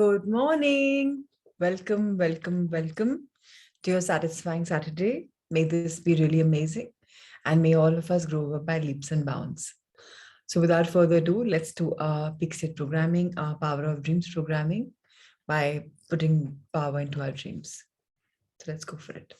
Good morning. Welcome, welcome, welcome to your satisfying Saturday. May this be really amazing and may all of us grow up by leaps and bounds. So, without further ado, let's do our Pixit programming, our Power of Dreams programming by putting power into our dreams. So, let's go for it.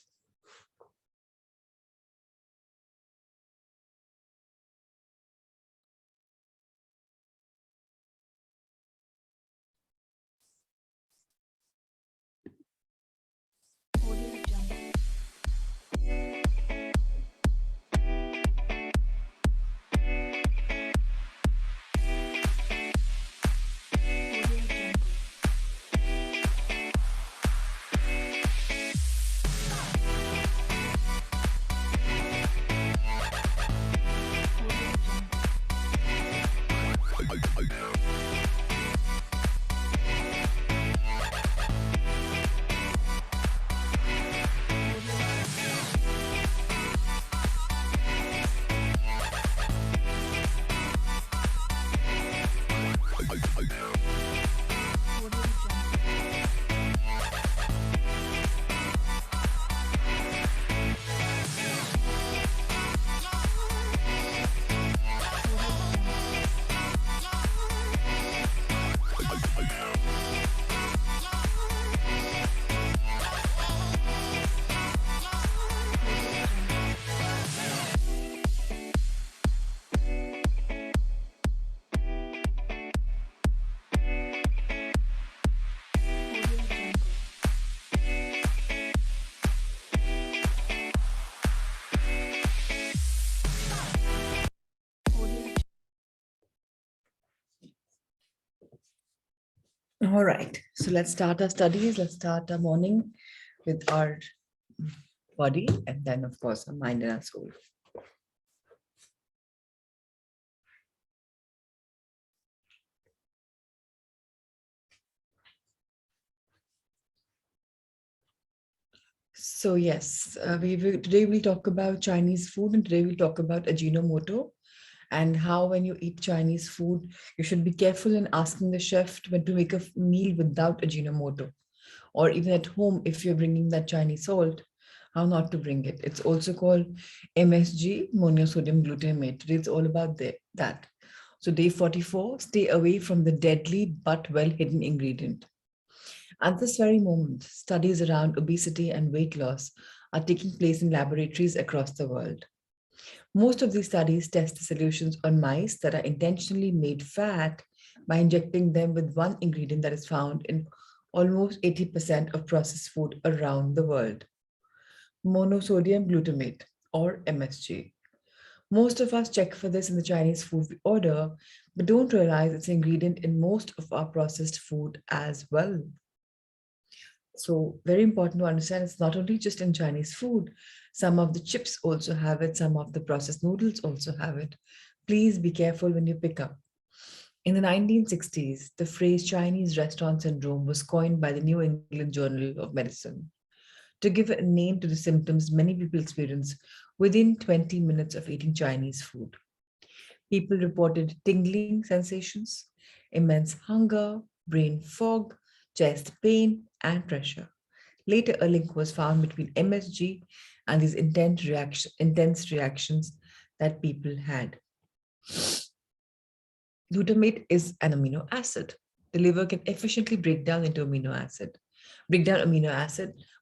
All right. So, let's start our studies. Let's start our morning with our body and then, of course, our mind and our soul. So yes, today we'll talk about Chinese food, and today we'll talk about Ajinomoto and how when you eat Chinese food, you should be careful in asking the chef when to make a meal without Ajinomoto, or even at home if you're bringing that Chinese salt, how not to bring it. It's also called MSG, monosodium glutamate. Today it's all about that. So day 44, stay away from the deadly but well hidden ingredient. At this very moment, studies around obesity and weight loss are taking place in laboratories across the world. Most of these studies test the solutions on mice that are intentionally made fat by injecting them with one ingredient that is found in almost 80% of processed food around the world: monosodium glutamate, or MSG. Most of us check for this in the Chinese food we order, but don't realize it's an ingredient in most of our processed food as well. So very important to understand, it's not only just in Chinese food. Some of the chips also have it. Some of the processed noodles also have it. Please be careful when you pick up. In the 1960s, the phrase Chinese restaurant syndrome was coined by the New England Journal of Medicine to give a name to the symptoms many people experience within 20 minutes of eating Chinese food. People reported tingling sensations, immense hunger, brain fog, chest pain, and pressure. Later, a link was found between MSG and these intense reactions that people had. Glutamate is an amino acid. The liver can efficiently break down amino acid,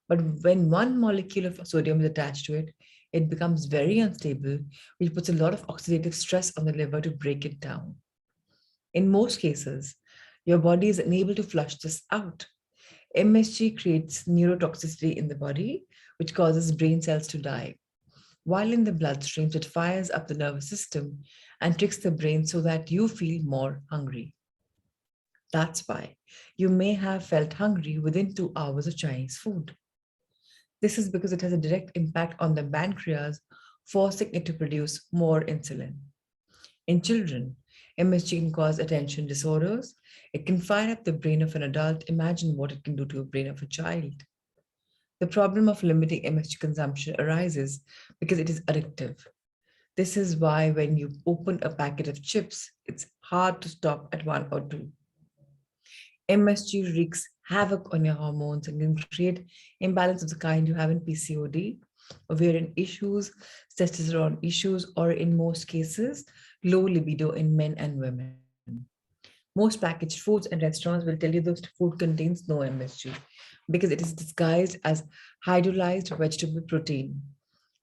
but when one molecule of sodium is attached to it, it becomes very unstable, which puts a lot of oxidative stress on the liver to break it down. In most cases, your body is unable to flush this out. MSG creates neurotoxicity in the body, which causes brain cells to die. While in the bloodstream, it fires up the nervous system and tricks the brain so that you feel more hungry. That's why you may have felt hungry within 2 hours of Chinese food. This is because it has a direct impact on the pancreas, forcing it to produce more insulin. In children, MSG can cause attention disorders. It can fire up the brain of an adult. Imagine what it can do to the brain of a child. The problem of limiting MSG consumption arises because it is addictive. This is why when you open a packet of chips, it's hard to stop at one or two. MSG wreaks havoc on your hormones and can create imbalance of the kind you have in PCOD, ovarian issues, testosterone issues, or in most cases, low libido in men and women. Most packaged foods and restaurants will tell you those food contains no MSG because it is disguised as hydrolyzed vegetable protein.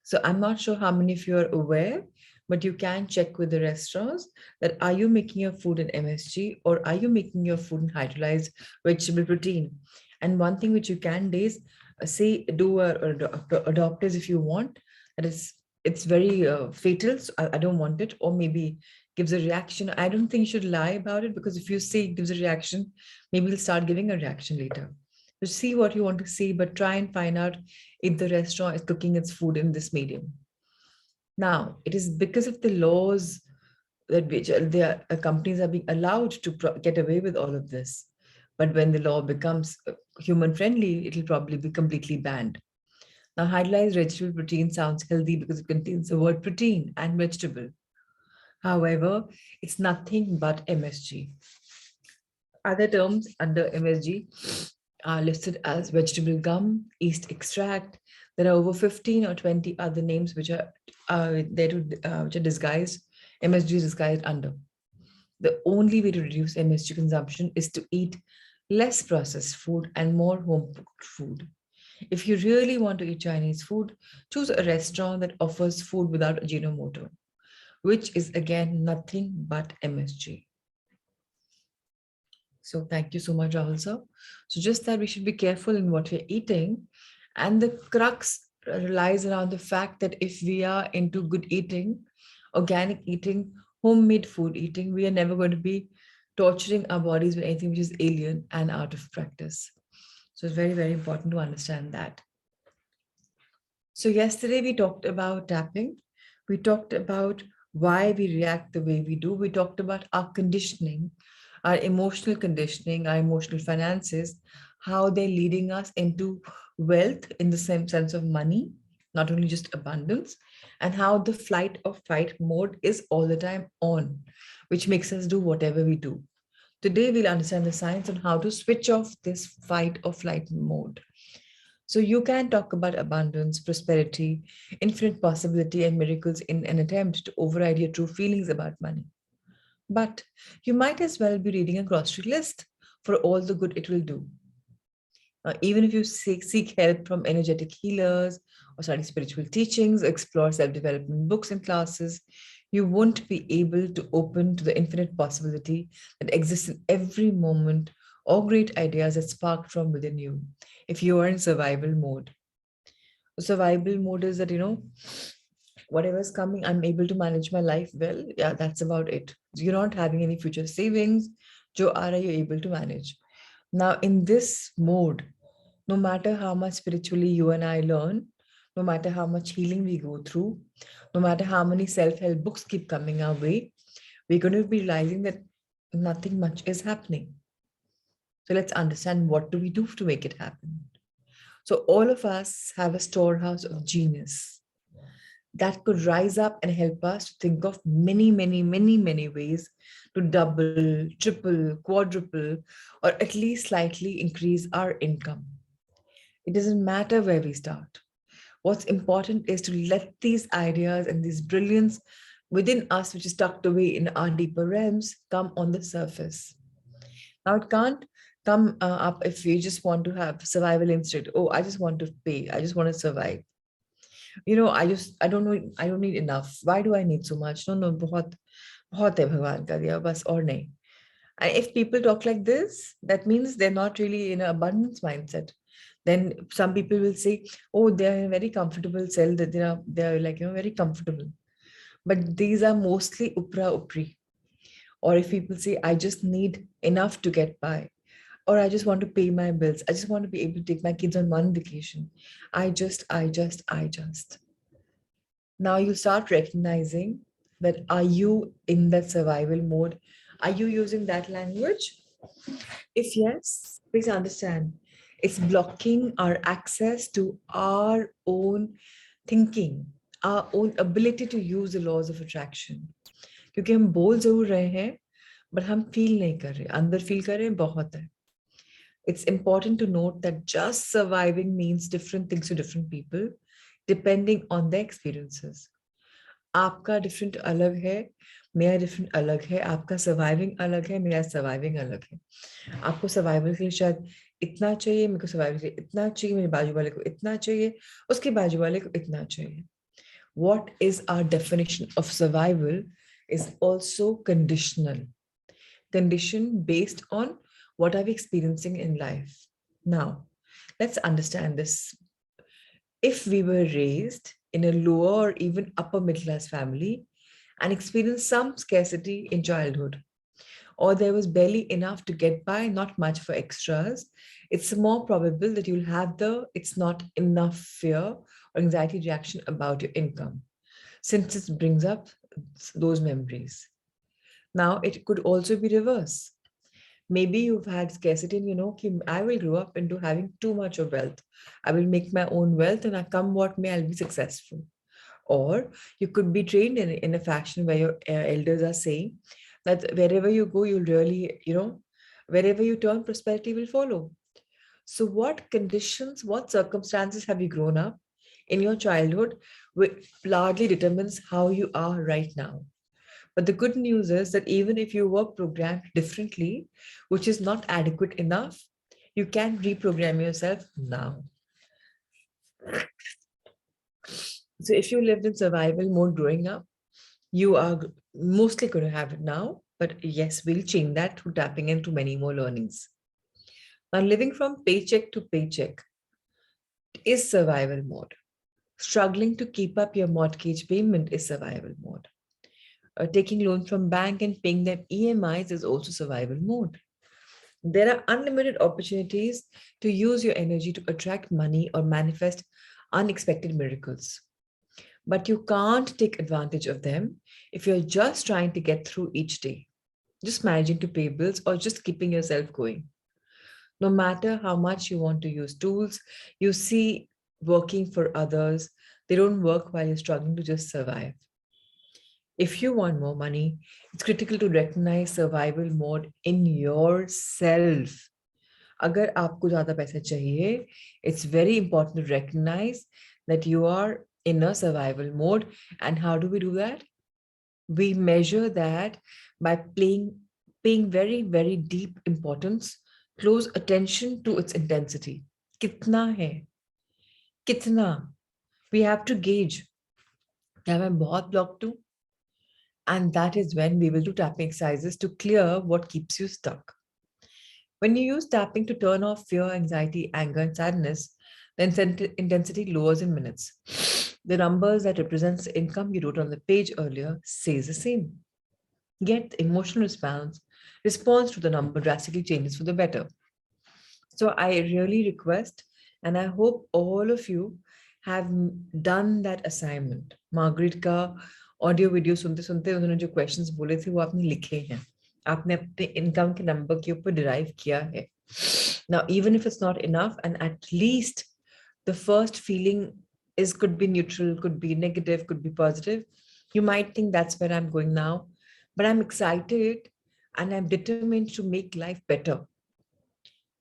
So I'm not sure how many of you are aware, but you can check with the restaurants that are you making your food in MSG or are you making your food in hydrolyzed vegetable protein? And one thing which you can do is say do adopt as if you want. That is, it's very fatal. So I don't want it, or maybe gives a reaction. I don't think you should lie about it because if you say it gives a reaction, maybe you'll start giving a reaction later. So see what you want to see, but try and find out if the restaurant is cooking its food in this medium. Now, it is because of the laws that which their companies are being allowed to get away with all of this. But when the law becomes human friendly, it'll probably be completely banned. Now, hydrolyzed vegetable protein sounds healthy because it contains the word protein and vegetable. However, it's nothing but MSG. Other terms under MSG are listed as vegetable gum, yeast extract. There are over 15 or 20 other names which are there to which are disguised. MSG is disguised under. The only way to reduce MSG consumption is to eat less processed food and more home cooked food. If you really want to eat Chinese food, choose a restaurant that offers food without Ajinomoto, which is again nothing but MSG. So thank you so much, Rahul sir. So just that we should be careful in what we're eating. And the crux relies around the fact that if we are into good eating, organic eating, homemade food eating, we are never going to be torturing our bodies with anything which is alien and out of practice. So it's very, very important to understand that. So yesterday we talked about tapping. We talked about why we react the way we do. We talked about our conditioning, our emotional conditioning, our emotional finances, how they're leading us into wealth in the same sense of money, not only just abundance, and how the flight or fight mode is all the time on, which makes us do whatever we do. Today, we'll understand the science on how to switch off this fight or flight mode. So you can talk about abundance, prosperity, infinite possibility, and miracles in an attempt to override your true feelings about money. But you might as well be reading a grocery list for all the good it will do. Even if you seek help from energetic healers or study spiritual teachings, explore self development books and classes, you won't be able to open to the infinite possibility that exists in every moment or great ideas that spark from within you if you are in survival mode. Survival mode is that, whatever's coming, I'm able to manage my life well. Yeah, that's about it. You're not having any future savings. Jo are you able to manage? Now, in this mode, no matter how much spiritually you and I learn, no matter how much healing we go through, no matter how many self help books keep coming our way, we're going to be realizing that nothing much is happening. So let's understand what do we do to make it happen. So all of us have a storehouse of genius that could rise up and help us to think of many, many, many, many ways to double, triple, quadruple, or at least slightly increase our income. It doesn't matter where we start. What's important is to let these ideas and this brilliance within us, which is tucked away in our deeper realms, come on the surface. Now, it can't come up if you just want to have survival instinct. Oh, I just want to pay. I just want to survive. I don't know, I don't need enough. Why do I need so much? No, बहुत बहुत है भगवान का दिया बस और नहीं. And if people talk like this, that means they're not really in an abundance mindset. Then some people will say, oh, they're in a very comfortable cell, that they're like, very comfortable. But these are mostly upra upri. Or if people say, I just need enough to get by, or I just want to pay my bills, I just want to be able to take my kids on one vacation. I just. Now you start recognizing that are you in that survival mode? Are you using that language? If yes, please understand it's blocking our access to our own thinking, our own ability to use the laws of attraction. क्योंकि हम बोल जरूर रहे हैं but हम feel नहीं कर रहे, अंदर फील कर रहे हैं बहुत है. It's important to note that just surviving means different things to different people, depending on their experiences. आपका डिफरेंट अलग है, मेरा डिफरेंट अलग है, आपका सर्वाइविंग अलग है, मेरा सर्वाइविंग अलग है. आपको सर्वाइवल के लिए शायद इतना चाहिए, मेरे को सर्वाइवल के लिए इतना चाहिए, मेरे बाजू वाले को इतना चाहिए, उसके बाजू वाले को इतना चाहिए. What is our definition of survival is also conditional. Condition based on what are we experiencing in life. Now, let's understand this. If we were raised in a lower or even upper middle class family and experienced some scarcity in childhood, or there was barely enough to get by, not much for extras, it's more probable that you'll have the it's not enough fear or anxiety reaction about your income, since it brings up those memories. Now, it could also be reverse. Maybe you've had scarcity and you know, "Ki I will grow up into having too much of wealth. I will make my own wealth and I come what may, I'll be successful." Or you could be trained in a fashion where your elders are saying that wherever you go, you'll really, wherever you turn, prosperity will follow. So what conditions, what circumstances have you grown up in your childhood, which largely determines how you are right now. But the good news is that even if you were programmed differently, which is not adequate enough, you can reprogram yourself now. So if you lived in survival mode growing up, you are mostly going to have it now. But yes, we'll change that through tapping into many more learnings. Now, living from paycheck to paycheck is survival mode. Struggling to keep up your mortgage payment is survival mode. Taking loans from bank and paying them EMIs is also survival mode. There are unlimited opportunities to use your energy to attract money or manifest unexpected miracles. But you can't take advantage of them if you're just trying to get through each day, just managing to pay bills or just keeping yourself going. No matter how much you want to use tools, you see working for others, they don't work while you're struggling to just survive. If you want more money, it's critical to recognize survival mode in yourself. अगर आपको ज़्यादा पैसा चाहिए, it's very important to recognize that you are in a survival mode. And how do we do that? We measure that by paying very, very deep importance, close attention to its intensity. कितना है? कितना? We have to gauge. Am I बहुत blocked to? And that is when we will do tapping exercises to clear what keeps you stuck. When you use tapping to turn off fear, anxiety, anger, and sadness, the intensity lowers in minutes. The numbers that represents the income you wrote on the page earlier says the same. Yet the emotional response to the number drastically changes for the better. So I really request, and I hope all of you have done that assignment. Margaret का audio video सुनते सुनते उन्होंने जो questions बोले थे वो आपने लिखे हैं, आपने अपने इनकम के नंबर के ऊपर डिराइव किया है. Now, even if it's not enough, and at least the first feeling is could be neutral, could be negative, could be positive. You might think that's where I'm going now, but I'm excited and I'm determined to make life better.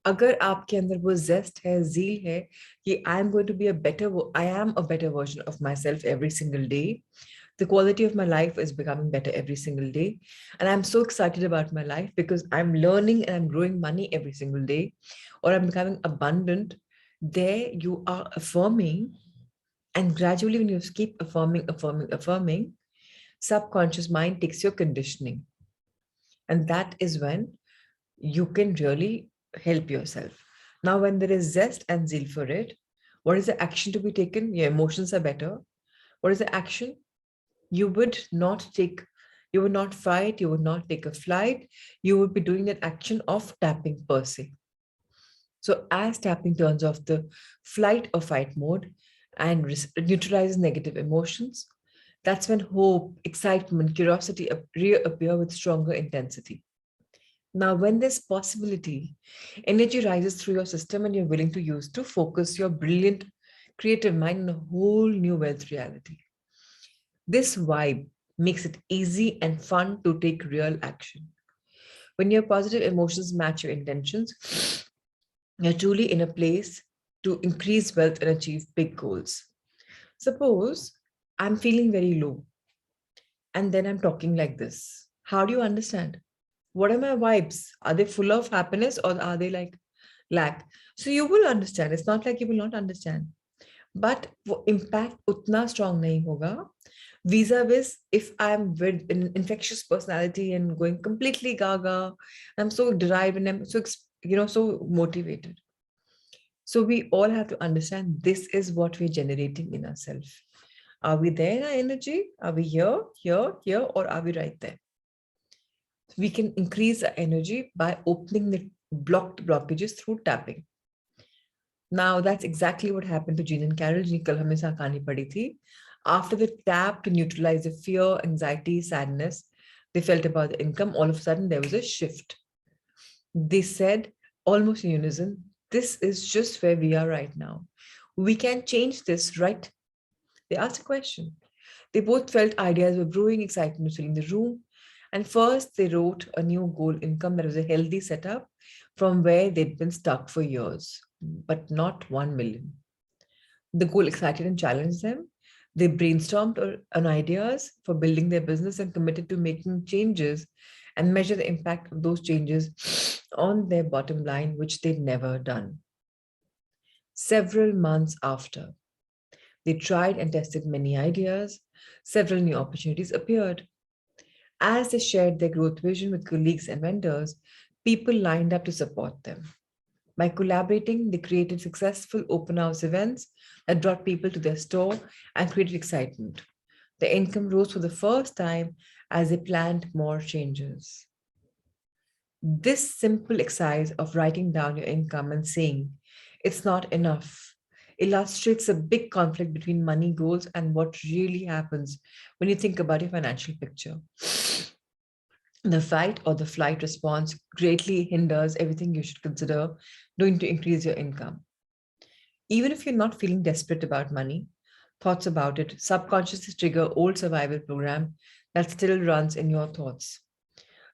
अगर आपके अंदर वो zest है, zeal है कि I am going to be I am a better version of myself every single day. The quality of my life is becoming better every single day. And I'm so excited about my life because I'm learning and I'm growing money every single day, or I'm becoming abundant. There you are affirming. And gradually, when you keep affirming, subconscious mind takes your conditioning. And that is when you can really help yourself. Now, when there is zest and zeal for it, what is the action to be taken? Your emotions are better. What is the action? You would not fight, you would not take a flight, you would be doing that action of tapping per se. So as tapping turns off the flight or fight mode and neutralizes negative emotions, that's when hope, excitement, curiosity reappear with stronger intensity. Now, when there's possibility, energy rises through your system and you're willing to use to focus your brilliant creative mind in a whole new wealth reality. This vibe makes it easy and fun to take real action. When your positive emotions match your intentions, You're truly in a place to increase wealth and achieve big goals. Suppose I'm feeling very low and then I'm talking like this. How do you understand? What are my vibes? Are they full of happiness or are they like lack? So you will understand. It's not like you will not understand. But वो impact उतना strong नहीं होगा. Vis-a-vis, if I'm with an infectious personality and going completely gaga, I'm so derived and I'm so so motivated. So we all have to understand this is what we're generating in ourselves. Are we there in our energy? Are we here, here, here, or are we right there? We can increase our energy by opening the blocked blockages through tapping. Now, that's exactly what happened to Jean and Carol. जिनकी कल हमें साथ कहानी पढ़ी थी. After the tap to neutralize the fear, anxiety, sadness they felt about the income, all of a sudden there was a shift. They said almost in unison, this is just where we are right now. We can change this, right? They asked a question. They both felt ideas were brewing, excitement was filling the room. And first, they wrote a new goal income that was a healthy setup from where they'd been stuck for years, but not 1 million. The goal excited and challenged them. They brainstormed on ideas for building their business and committed to making changes and measure the impact of those changes on their bottom line, which they'd never done. Several months after, they tried and tested many ideas. Several new opportunities appeared. As they shared their growth vision with colleagues and vendors, people lined up to support them. By collaborating, they created successful open house events that brought people to their store and created excitement. The income rose for the first time as they planned more changes. This simple exercise of writing down your income and saying it's not enough illustrates a big conflict between money goals and what really happens when you think about your financial picture. The fight or the flight response greatly hinders everything you should consider doing to increase your income. Even if you're not feeling desperate about money, thoughts about it subconsciously trigger old survival program that still runs in your thoughts.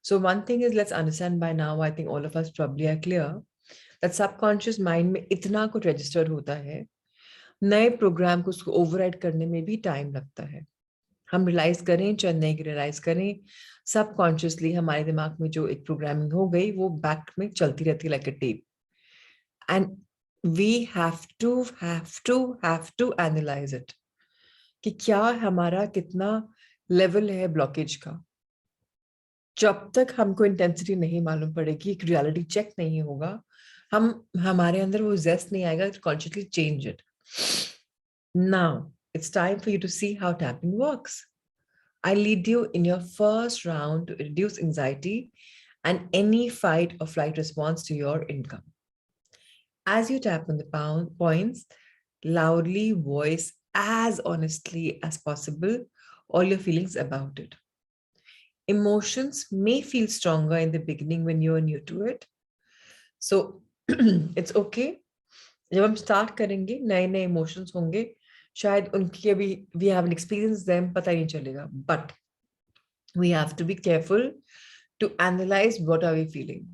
So one thing is, let's understand by now, I think all of us probably are clear that subconscious mind में इतना कुछ registered होता है, नए program को उसको override करने में भी time लगता है. हम realize करें चाहे नहीं realize करें, subconsciously हमारे दिमाग में जो एक programming हो गई, वो back में चलती रहती है like a tape. And we have to analyze it. कि क्या हमारा कितना level है blockage का. जब तक हमको इंटेंसिटी नहीं मालूम पड़ेगी, एक रियलिटी चेक नहीं होगा, हमारे अंदर वो zest नहीं आएगा to consciously change it. Now, it's time for you to see how tapping works. I lead you in your first round to reduce anxiety and any fight or flight response to your income. As you tap on the points, loudly voice as honestly as possible all your feelings about it. Emotions may feel stronger in the beginning when you are new to it. So it's okay. जब हम start करेंगे, नए emotions होंगे, शायद उनकी अभी we haven't experienced them, पता नहीं चलेगा. But we have to be careful to analyze what are we feeling.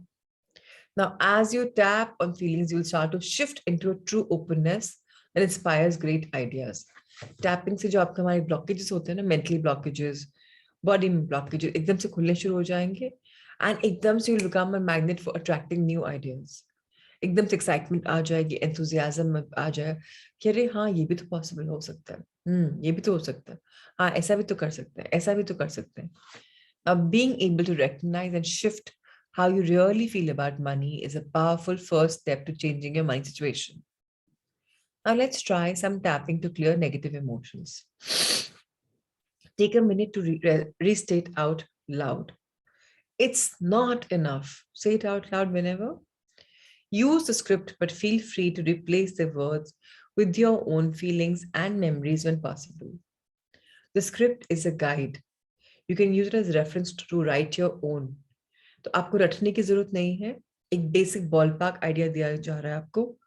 Now, as you tap on feelings, you'll start to shift into a true openness that inspires great ideas. Tapping से जो आपके हमारे blockages होते हैं ना, mentally blockages, body blockages, एकदम से खुलने शुरू हो जाएंगे, and एकदम से you'll become a magnet for attracting new ideas. एकदम से excitement आ जाएगी, enthusiasm आ जाए कि अरे हाँ ये भी तो possible हो सकता है, ये भी तो हो सकता है, हाँ ऐसा भी तो कर सकते हैं, ऐसा भी तो कर सकते हैं. Now, being able to recognize and shift how you really feel about money is a powerful first step to changing your mind situation. Now, let's try some tapping to clear negative emotions. Take a minute to restate out loud. It's not enough. Say it out loud whenever. Use the script, but feel free to replace the words with your own feelings and memories when possible. The script is a guide. You can use it as reference to write your own. तो आपको रटने की जरूरत नहीं है, एक basic ballpark idea दिया जा रहा है आपको.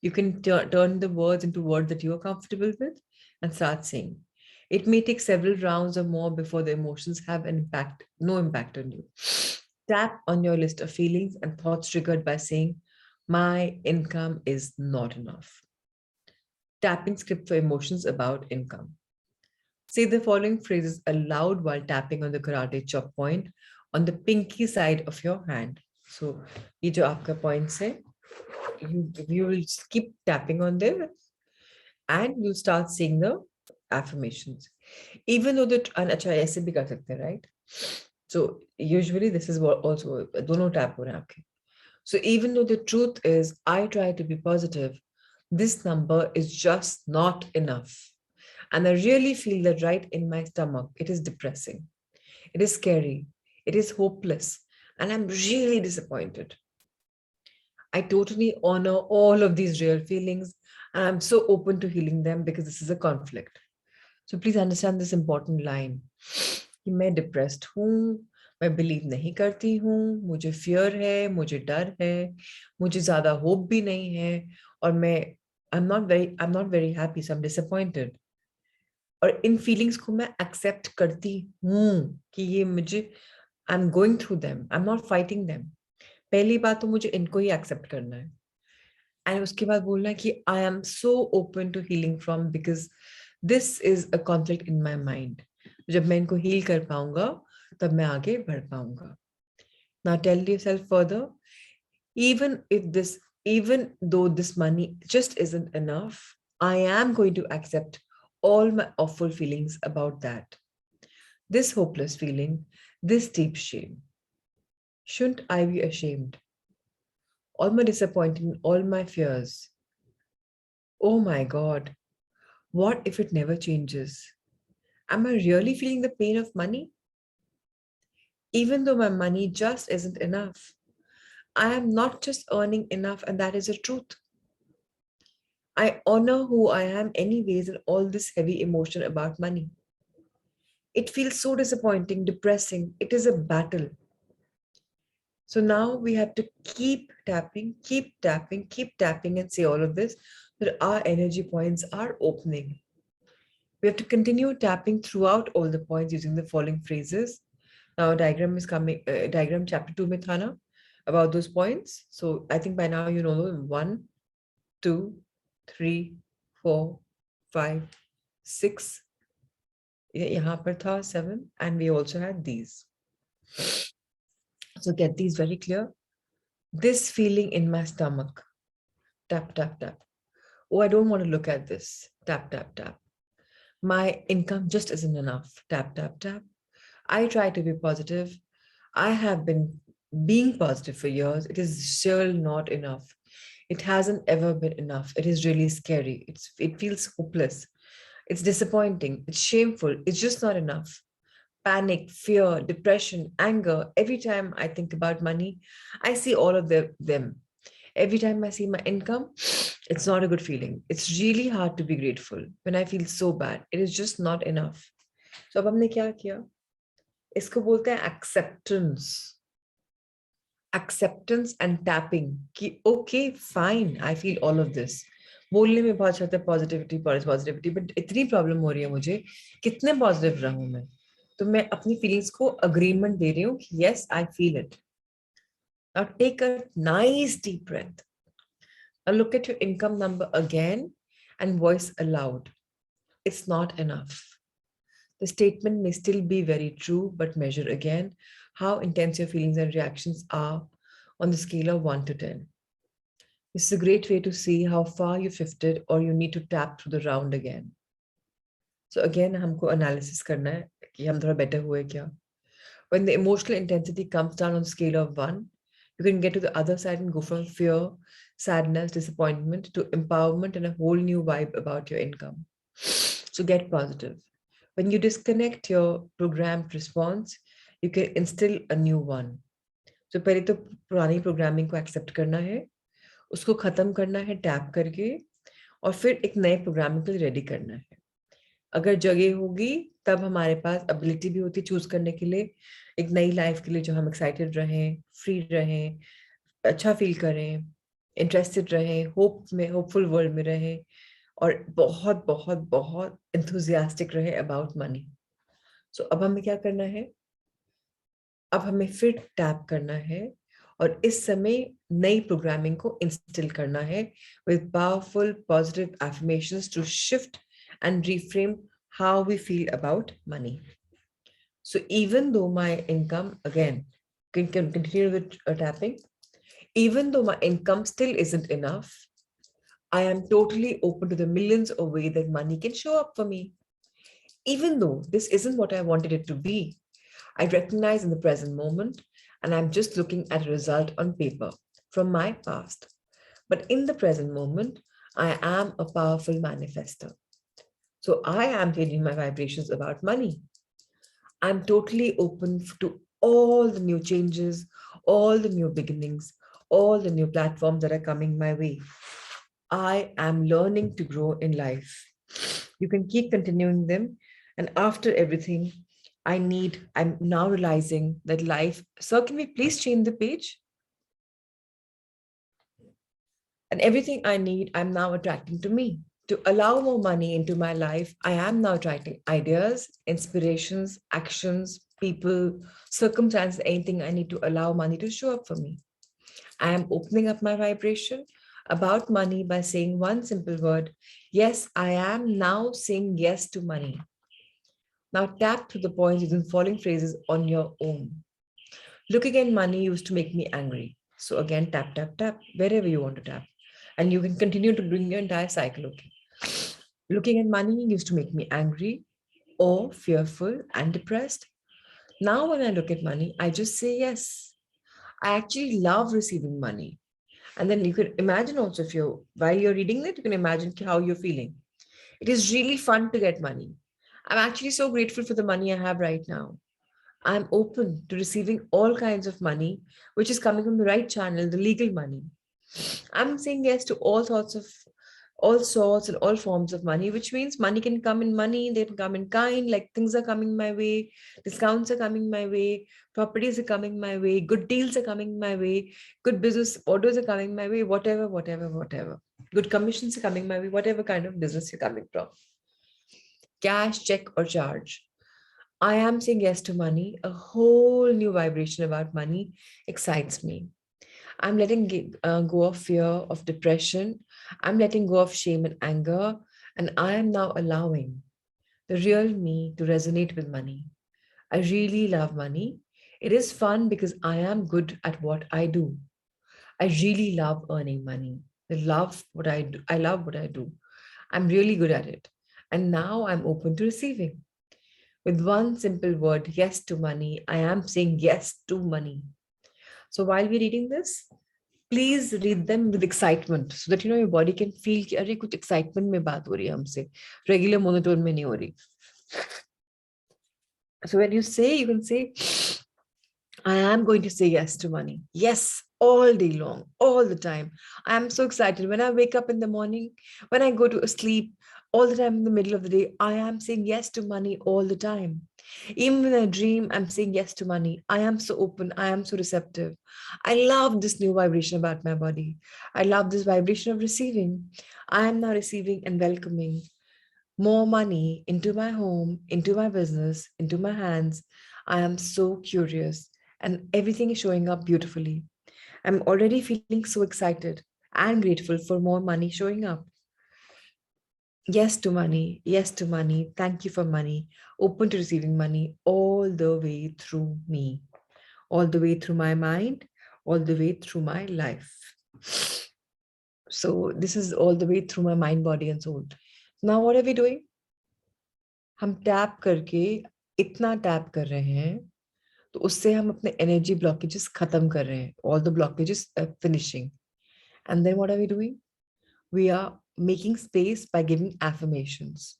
You can turn the words into words that you are comfortable with and start saying. It may take several rounds or more before the emotions have no impact on you. Tap on your list of feelings and thoughts triggered by saying, My income is not enough. Tapping script for emotions about income. Say the following phrases aloud while tapping on the karate chop point on the pinky side of your hand. So, ये जो आपका points है, you will keep tapping on them and you'll start seeing the affirmations. Even though the अच्छा ऐसे भी कर सकते हैं, right? So usually this is what also दोनों tap हो रहे हैं आपके. So even though the truth is I try to be positive, this number is just not enough. And I really feel that right in my stomach. It is depressing. It is scary. It is hopeless. And I'm really disappointed. I totally honor all of these real feelings. And I'm so open to healing them because this is a conflict. So please understand this important line. कि मैं depressed हूँ, मैं believe नहीं करती हूँ, मुझे fear है, मुझे डर है, मुझे ज्यादा होप भी नहीं है और मैं I'm not very happy, so I'm disappointed. और इन फीलिंग्स को मैं एक्सेप्ट करती हूँ कि ये मुझे I'm going through them. I'm not fighting them. पहली बात तो मुझे इनको ही एक्सेप्ट करना है एंड उसके बाद बोलना है कि I am so open to healing from because this is a conflict in my mind. जब मैं इनको हील कर पाऊंगा तब मैं आगे बढ़ पाऊंगा. Now tell yourself further, even if this even though this money just isn't enough, I am going to accept all my awful feelings about that. This hopeless feeling, this deep shame. Shouldn't I be ashamed? All my disappointment, all my fears. Oh my God, what if it never changes? Am I really feeling the pain of money? Even though my money just isn't enough, I am not just earning enough, and that is the truth. I honor who I am, anyways, and all this heavy emotion about money. It feels so disappointing, depressing. It is a battle. So now we have to keep tapping, keep tapping, keep tapping, and say all of this so that our energy points are opening. We have to continue tapping throughout all the points using the following phrases. Now, diagram is coming, diagram chapter 2 mein tha na, about those points. So I think by now you know them. 1, 2, 3, 4, 5, 6. Yahan par tha 7, and we also had these. So get these very clear. This feeling in my stomach. Tap, tap, tap. Oh, I don't want to look at this. Tap, tap, tap. My income just isn't enough. Tap, tap, tap. I try to be positive. I have been being positive for years. It is still not enough. It hasn't ever been enough. It is really scary. It feels hopeless. It's disappointing. It's shameful. It's just not enough. Panic, fear, depression, anger. Every time I think about money, I see all of them. Every time I see my income, it's not a good feeling. It's really hard to be grateful when I feel so bad. It is just not enough. So अब हमने क्या किया? इसको बोलते हैं acceptance and tapping कि okay fine I feel all of this. बोलने में बहुत अच्छा है positivity but इतनी प्रॉब्लम हो रही है मुझे, कितने पॉजिटिव रहूं मैं? तो मैं अपनी फीलिंग्स को अग्रीमेंट दे रही हूँ कि yes I feel it. Now take a nice deep breath. Now look at your income number again and voice aloud. It's not enough. The statement may still be very true, but measure again how intense your feelings and reactions are on the scale of 1 to 10. This is a great way to see how far you've shifted or you need to tap through the round again. So again, हमको analysis करना है कि हम थोड़ा better हुए क्या. When the emotional intensity comes down on the scale of 1, you can get to the other side and go from fear, sadness, disappointment to empowerment and a whole new vibe about your income. So get positive. When you disconnect your programmed response, you can instill a new one. So पहले तो पुरानी programming को accept करना है, उसको खत्म करना है टैप करके और फिर एक नए प्रोग्रामिंग के लिए रेडी करना है. अगर जगह होगी तब हमारे पास एबिलिटी भी होती है चूज करने के लिए एक नई लाइफ के लिए जो हम एक्साइटेड रहें, फ्री रहें, अच्छा फील करें, इंटरेस्टेड रहें, होपफुल वर्ल्ड में रहें और बहुत बहुत बहुत enthusiastic रहे अबाउट मनी. सो अब हमें क्या करना है? अब हमें फिर टैप करना है और इस समय नई प्रोग्रामिंग को इंस्टिल करना है with powerful positive affirmations to shift and reframe how we feel about money. So even though my income, again, can continue with tapping, even though my income still isn't enough, I am totally open to the millions of ways that money can show up for me. Even though this isn't what I wanted it to be, I recognize in the present moment and I'm just looking at a result on paper from my past. But in the present moment, I am a powerful manifester. So I am changing my vibrations about money. I'm totally open to all the new changes, all the new beginnings, all the new platforms that are coming my way. I am learning to grow in life. You can keep continuing them. And after everything, I'm now realizing that life. Sir, can we please change the page? And everything I need, I'm now attracting to me. To allow more money into my life, I am now attracting ideas, inspirations, actions, people, circumstances, anything I need to allow money to show up for me. I am opening up my vibration about money by saying one simple word. Yes, I am now saying yes to money. Now tap to the points using following phrases on your own. Looking at money used to make me angry. So again, tap, tap, tap, wherever you want to tap. And you can continue to bring your entire cycle. Okay. Looking at money used to make me angry or fearful and depressed. Now, when I look at money, I just say yes. I actually love receiving money. And then you can imagine also if while you're reading it, you can imagine how you're feeling. It is really fun to get money. I'm actually so grateful for the money I have right now. I'm open to receiving all kinds of money, which is coming from the right channel, the legal money. I'm saying yes to all sorts and all forms of money, which means money can come in money, they can come in kind, like things are coming my way, discounts are coming my way, properties are coming my way, good deals are coming my way, good business orders are coming my way, whatever, whatever, whatever. Good commissions are coming my way, whatever kind of business you're coming from. Cash, check, or charge. I am saying yes to money. A whole new vibration about money excites me. I'm letting go of fear, of depression. I'm letting go of shame and anger. And I am now allowing the real me to resonate with money. I really love money. It is fun because I am good at what I do. I really love earning money. I love what I do. I love what I do. I'm really good at it. And now I'm open to receiving. With one simple word, yes to money, I am saying yes to money. So while we're reading this, please read them with excitement so that your body can feel कि अरे कुछ excitement में बात हो रही है हमसे, regular monotone में नहीं हो रही. So when you say, you can say, I am going to say yes to money. Yes, all day long, all the time. I am so excited. When I wake up in the morning, when I go to sleep, all the time in the middle of the day, I am saying yes to money all the time. Even when I dream, I'm saying yes to money. I am so open. I am so receptive. I love this new vibration about my body. I love this vibration of receiving. I am now receiving and welcoming more money into my home, into my business, into my hands. I am so curious and everything is showing up beautifully. I'm already feeling so excited and grateful for more money showing up. Yes to money. Yes to money. Thank you for money. Open to receiving money all the way through me, all the way through my mind, all the way through my life. So this is all the way through my mind, body, and soul. Now what are we doing? हम tap करके इतना tap कर रहे हैं तो उससे हम अपने एनर्जी ब्लॉकेजेस खत्म कर रहे हैं, all the blockages finishing. And then what are we doing? We are making space by giving affirmations.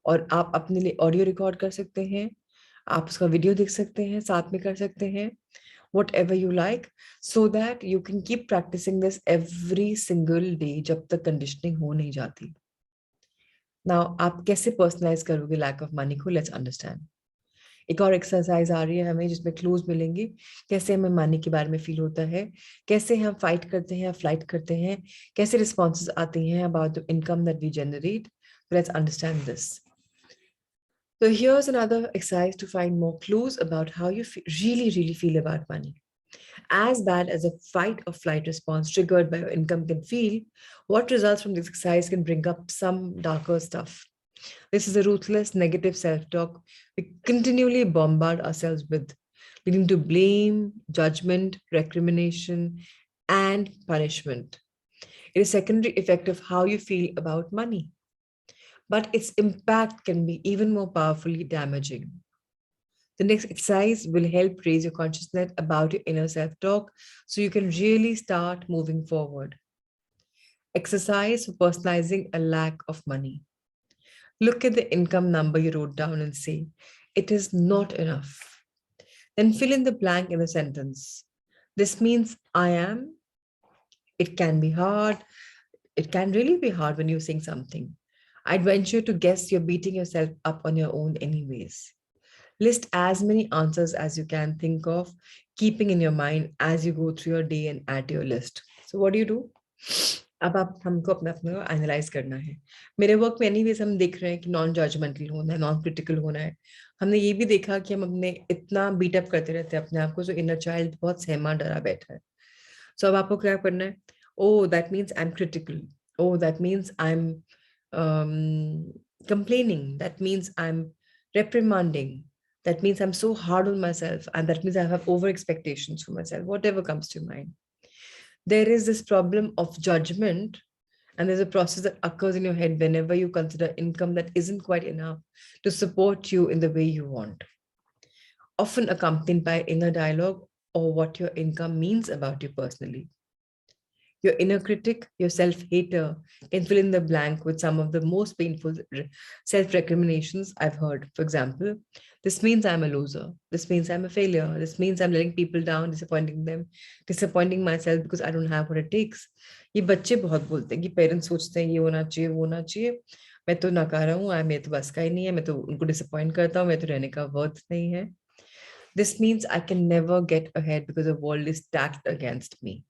और आप अपने लिए ऑडियो रिकॉर्ड कर सकते हैं, आप उसका वीडियो देख सकते हैं, साथ में कर सकते हैं, whatever you like, so that you can keep practicing this every single day जब तक कंडीशनिंग हो नहीं जाती. Now आप कैसे पर्सनलाइज करोगे लैक ऑफ मनी को? Let's understand. एक और एक्सरसाइज आ रही है हमें जिसमें क्लूज मिलेंगे, कैसे हमें मनी के बारे में फील होता है, कैसे हम फाइट करते हैं या फ्लाइट करते हैं, कैसे रिस्पॉन्सेज आती हैं about the income that we generate. Let's understand this. So here's another exercise to find more clues about how you really, really feel about money. As bad as a fight or flight response triggered by your income can feel, what results from this exercise can bring up some darker stuff. This is a ruthless negative self talk we continually bombard ourselves with, leading to blame, judgment, recrimination, and punishment. It is a secondary effect of how you feel about money, but its impact can be even more powerfully damaging. The next exercise will help raise your consciousness about your inner self talk so you can really start moving forward. Exercise for personalizing a lack of money. Look at the income number you wrote down and say, it is not enough. Then fill in the blank in the sentence. This means I am. It can be hard. It can really be hard when you're saying something. I'd venture to guess you're beating yourself up on your own, anyways. List as many answers as you can think of, keeping in your mind as you go through your day and add to your list. So what do? अब आप हमको अपना अपना analyse करना है। मेरे work में anyways हम देख रहे हैं कि नॉन जजमेंटल होना है, नॉन क्रिटिकल होना है। हमने ये भी देखा कि हम अपने इतना बीटअप करते रहते हैं अपने आप को, जो इनर चाइल्ड बहुत सहमा डरा बैठा है। सो अब आपको क्या करना है? Oh that means I am critical, oh that means I am complaining, that means I'm reprimanding, that means I'm so hard on myself, and that means I have over expectations for myself, whatever comes to mind. There is this problem of judgment, and there's a process that occurs in your head whenever you consider income that isn't quite enough to support you in the way you want, often accompanied by inner dialogue or what your income means about you personally. Your inner critic, your self hater, can fill in the blank with some of the most painful self recriminations I've heard. For example, this means I'm a loser. This means I'm a failure. This means I'm letting people down, disappointing them, disappointing myself because I don't have what it takes. ये बच्चे बहुत बोलते हैं कि parents सोचते हैं ये होना चाहिए वो होना चाहिए, मैं तो नकारा हूँ, मैं तो बस का ही नहीं है, मैं तो उनको डिसअपॉइंट करता हूँ, मैं तो रहने का वर्थ नहीं है. This means I can never get ahead because the world is stacked against me.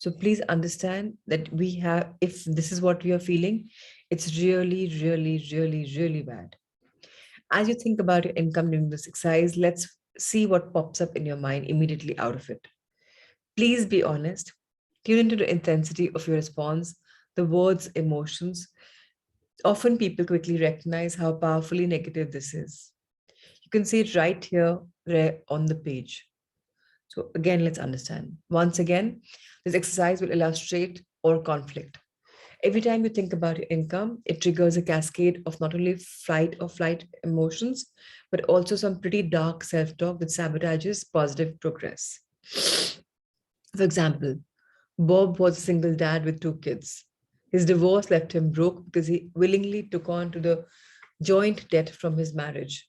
So please understand that we have, if this is what we are feeling, it's really, really, really, really bad. As you think about your income during this exercise, let's see what pops up in your mind immediately out of it. Please be honest. Tune into the intensity of your response, the words, emotions. Often people quickly recognize how powerfully negative this is. You can see it right here on the page. So again, let's understand. Once again, this exercise will illustrate or conflict. Every time you think about your income, it triggers a cascade of not only fight or flight emotions, but also some pretty dark self-talk that sabotages positive progress. For example, Bob was a single dad with 2 kids. His divorce left him broke because he willingly took on to the joint debt from his marriage.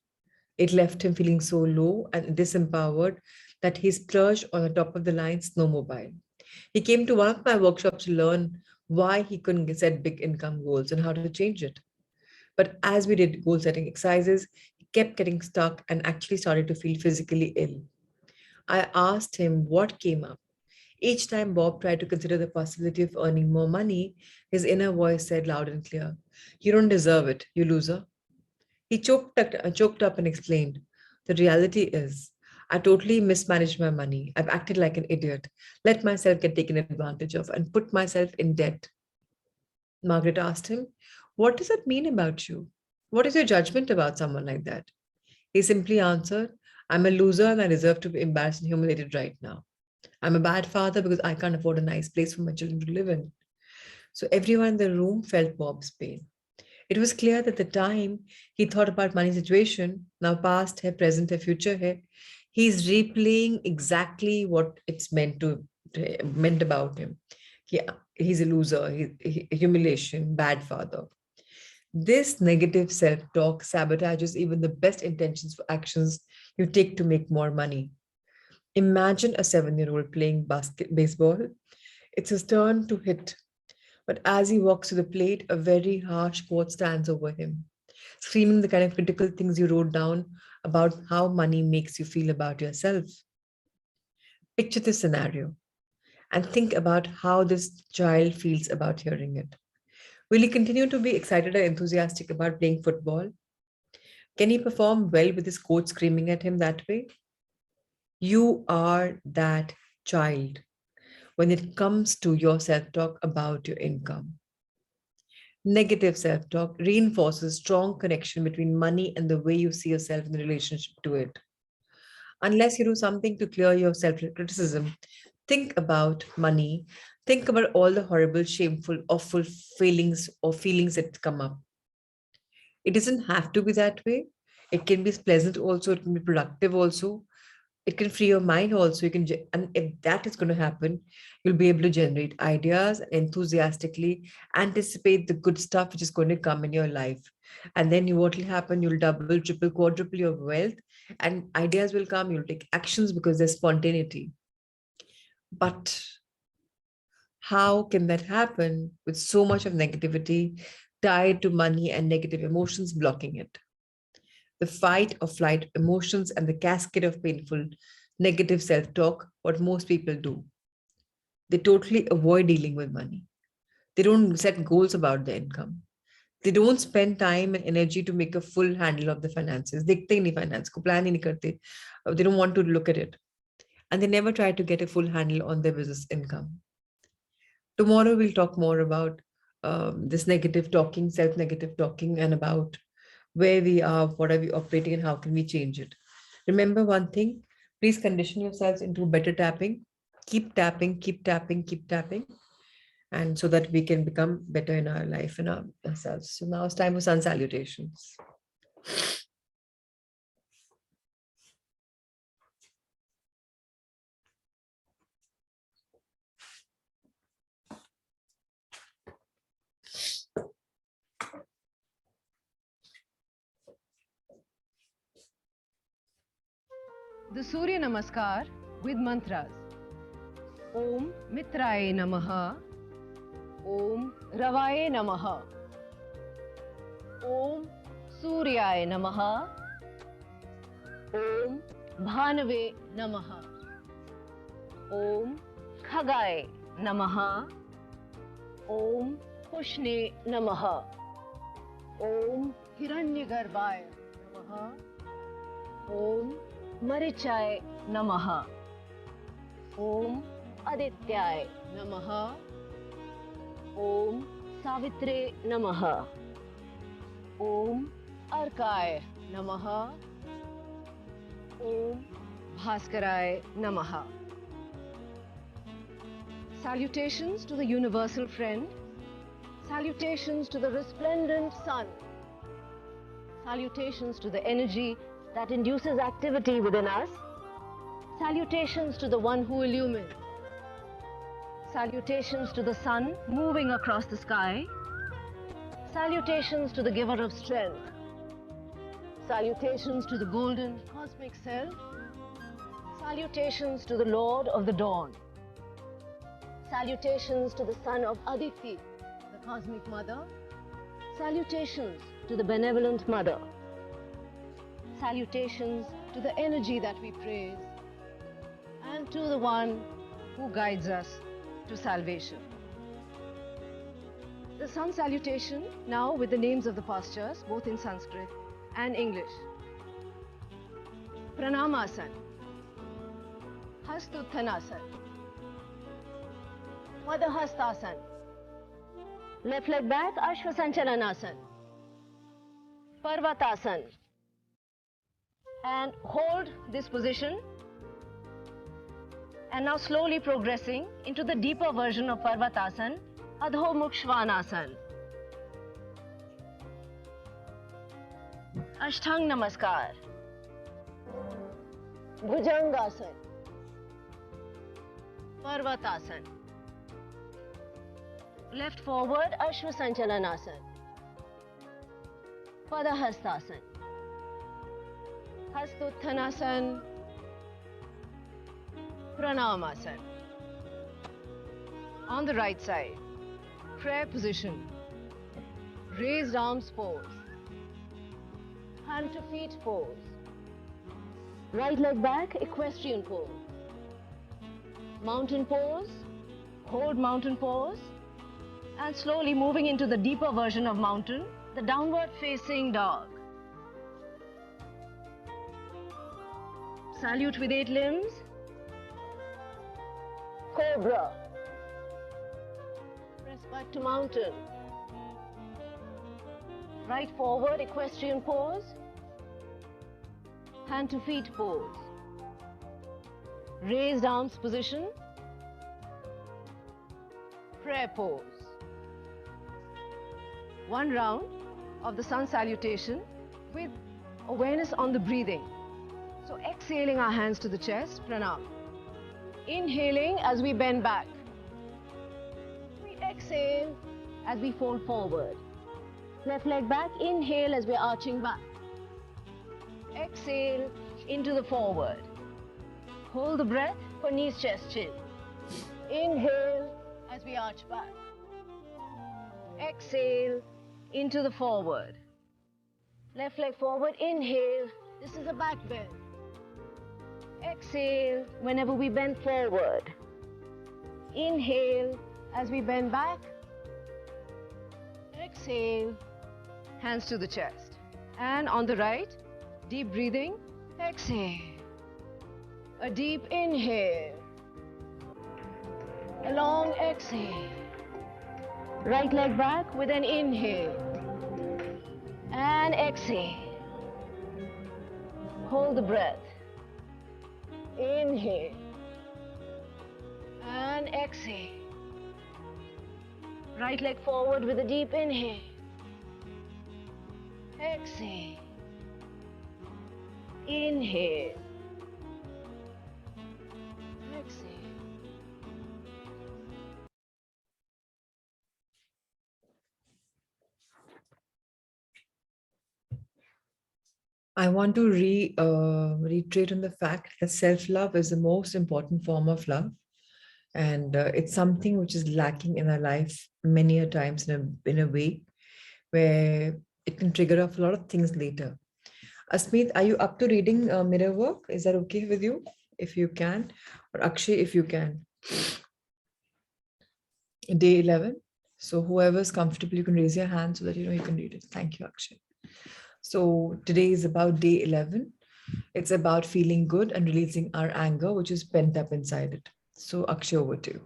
It left him feeling so low and disempowered that he splurged on a top of the line snowmobile. He came to one of my workshops to learn why he couldn't set big income goals and how to change it. But as we did goal setting exercises, he kept getting stuck and actually started to feel physically ill. I asked him what came up. Each time Bob tried to consider the possibility of earning more money, his inner voice said loud and clear, "You don't deserve it, you loser." He choked up and explained, "The reality is, I totally mismanaged my money. I've acted like an idiot, let myself get taken advantage of, and put myself in debt." Margaret asked him, "What does that mean about you? What is your judgment about someone like that?" He simply answered, "I'm a loser and I deserve to be embarrassed and humiliated right now. I'm a bad father because I can't afford a nice place for my children to live in." So everyone in the room felt Bob's pain. It was clear that the time he thought about money situation, now past hai, present hai, future hai, he's replaying exactly what it's meant about him. He's a loser, humiliation, bad father. This negative self-talk sabotages even the best intentions for actions you take to make more money. Imagine a 7-year-old playing baseball. It's his turn to hit, but as he walks to the plate, a very harsh quote stands over him, screaming the kind of critical things you wrote down about how money makes you feel about yourself. Picture this scenario and think about how this child feels about hearing it. Will he continue to be excited or enthusiastic about playing football? Can he perform well with his coach screaming at him that way? You are that child when it comes to your self talk about your income. Negative self talk reinforces strong connection between money and the way you see yourself in relationship to it. Unless you do something to clear your self criticism, think about money, think about all the horrible, shameful, awful feelings that come up. It doesn't have to be that way. It can be pleasant also, it can be productive also. It can free your mind also. And if that is going to happen, you'll be able to generate ideas and enthusiastically anticipate the good stuff which is going to come in your life. And then what will happen? You'll double, triple, quadruple your wealth, and ideas will come. You'll take actions because there's spontaneity. But how can that happen with so much of negativity tied to money and negative emotions blocking it? The fight or flight emotions and the cascade of painful negative self talk, what most people do. They totally avoid dealing with money. They don't set goals about their income. They don't spend time and energy to make a full handle of the finances. देखते ही नहीं finance को, plan ही नहीं करते. They don't want to look at it. And they never try to get a full handle on their business income. Tomorrow we'll talk more about this negative talking, self-negative talking, and about where we are, what are we operating, and how can we change it. Remember one thing, please condition yourselves into better tapping. Keep tapping, keep tapping, keep tapping, and so that we can become better in our life and ourselves. So now it's time for sun salutations. The Surya Namaskar with mantras. Om Mitraye Namaha. Om Ravaye Namaha. Om Suryaye Namaha. Om Bhanave Namaha. Om Khagaye Namaha. Om Pushne Namaha. Om Hiranyagarbhaye Namaha. Om Marichaye Namaha. Om Adityaye Namaha. Om Savitre Namaha. Om Arkaye Namaha. Om Bhaskaraye Namaha. Salutations to the universal friend. Salutations to the resplendent sun. Salutations to the energy that induces activity within us. Salutations to the one who illumines. Salutations to the sun moving across the sky. Salutations to the giver of strength. Salutations to the golden cosmic self. Salutations to the Lord of the dawn. Salutations to the son of Aditi, the cosmic mother. Salutations to the benevolent mother. Salutations to the energy that we praise, and to the one who guides us to salvation. The sun salutation now with the names of the postures, both in Sanskrit and English. Pranamasana, Hastuttanasana, Padahastasana, left leg back, Ashvasanchalanasana, Parvatasana, and hold this position, and now slowly progressing into the deeper version of Parvatasana, Adho Mukha Svanasana. Ashtang Namaskar, Bhujangasana, Parvatasana, left forward Ashvasanchalanasana, Padahastasana, Hastuttanasana, Pranamasana. On the right side, prayer position, raised arms pose, hand to feet pose, right leg back, equestrian pose, mountain pose, hold mountain pose, and slowly moving into the deeper version of mountain, the downward facing dog. Salute with 8 limbs. Cobra. Press back to mountain. Right forward, equestrian pose. Hand to feet pose. Raised arms position. Prayer pose. One round of the sun salutation with awareness on the breathing. So exhaling our hands to the chest, pranam. Inhaling as we bend back. We exhale as we fold forward. Left leg back, inhale as we're arching back. Exhale into the forward. Hold the breath for knees, chest, chin. Inhale as we arch back. Exhale into the forward. Left leg forward, inhale. This is a back bend. Exhale whenever we bend forward. Inhale as we bend back. Exhale, hands to the chest. And on the right, deep breathing. Exhale. A deep inhale. A long exhale. Right leg back with an inhale. And exhale. Hold the breath. Inhale. And exhale. Right leg forward with a deep inhale. Exhale. Inhale. Exhale. I want to reiterate on the fact that self-love is the most important form of love. And it's something which is lacking in our life many a times in a way where it can trigger off a lot of things later. Asmeet, are you up to reading mirror work? Is that okay with you? If you can, or Akshay, if you can. Day 11. So whoever's comfortable, you can raise your hand so that you know you can read it. Thank you, Akshay. So today is about day 11. It's about feeling good and releasing our anger, which is pent up inside it. So Akshay, over to you.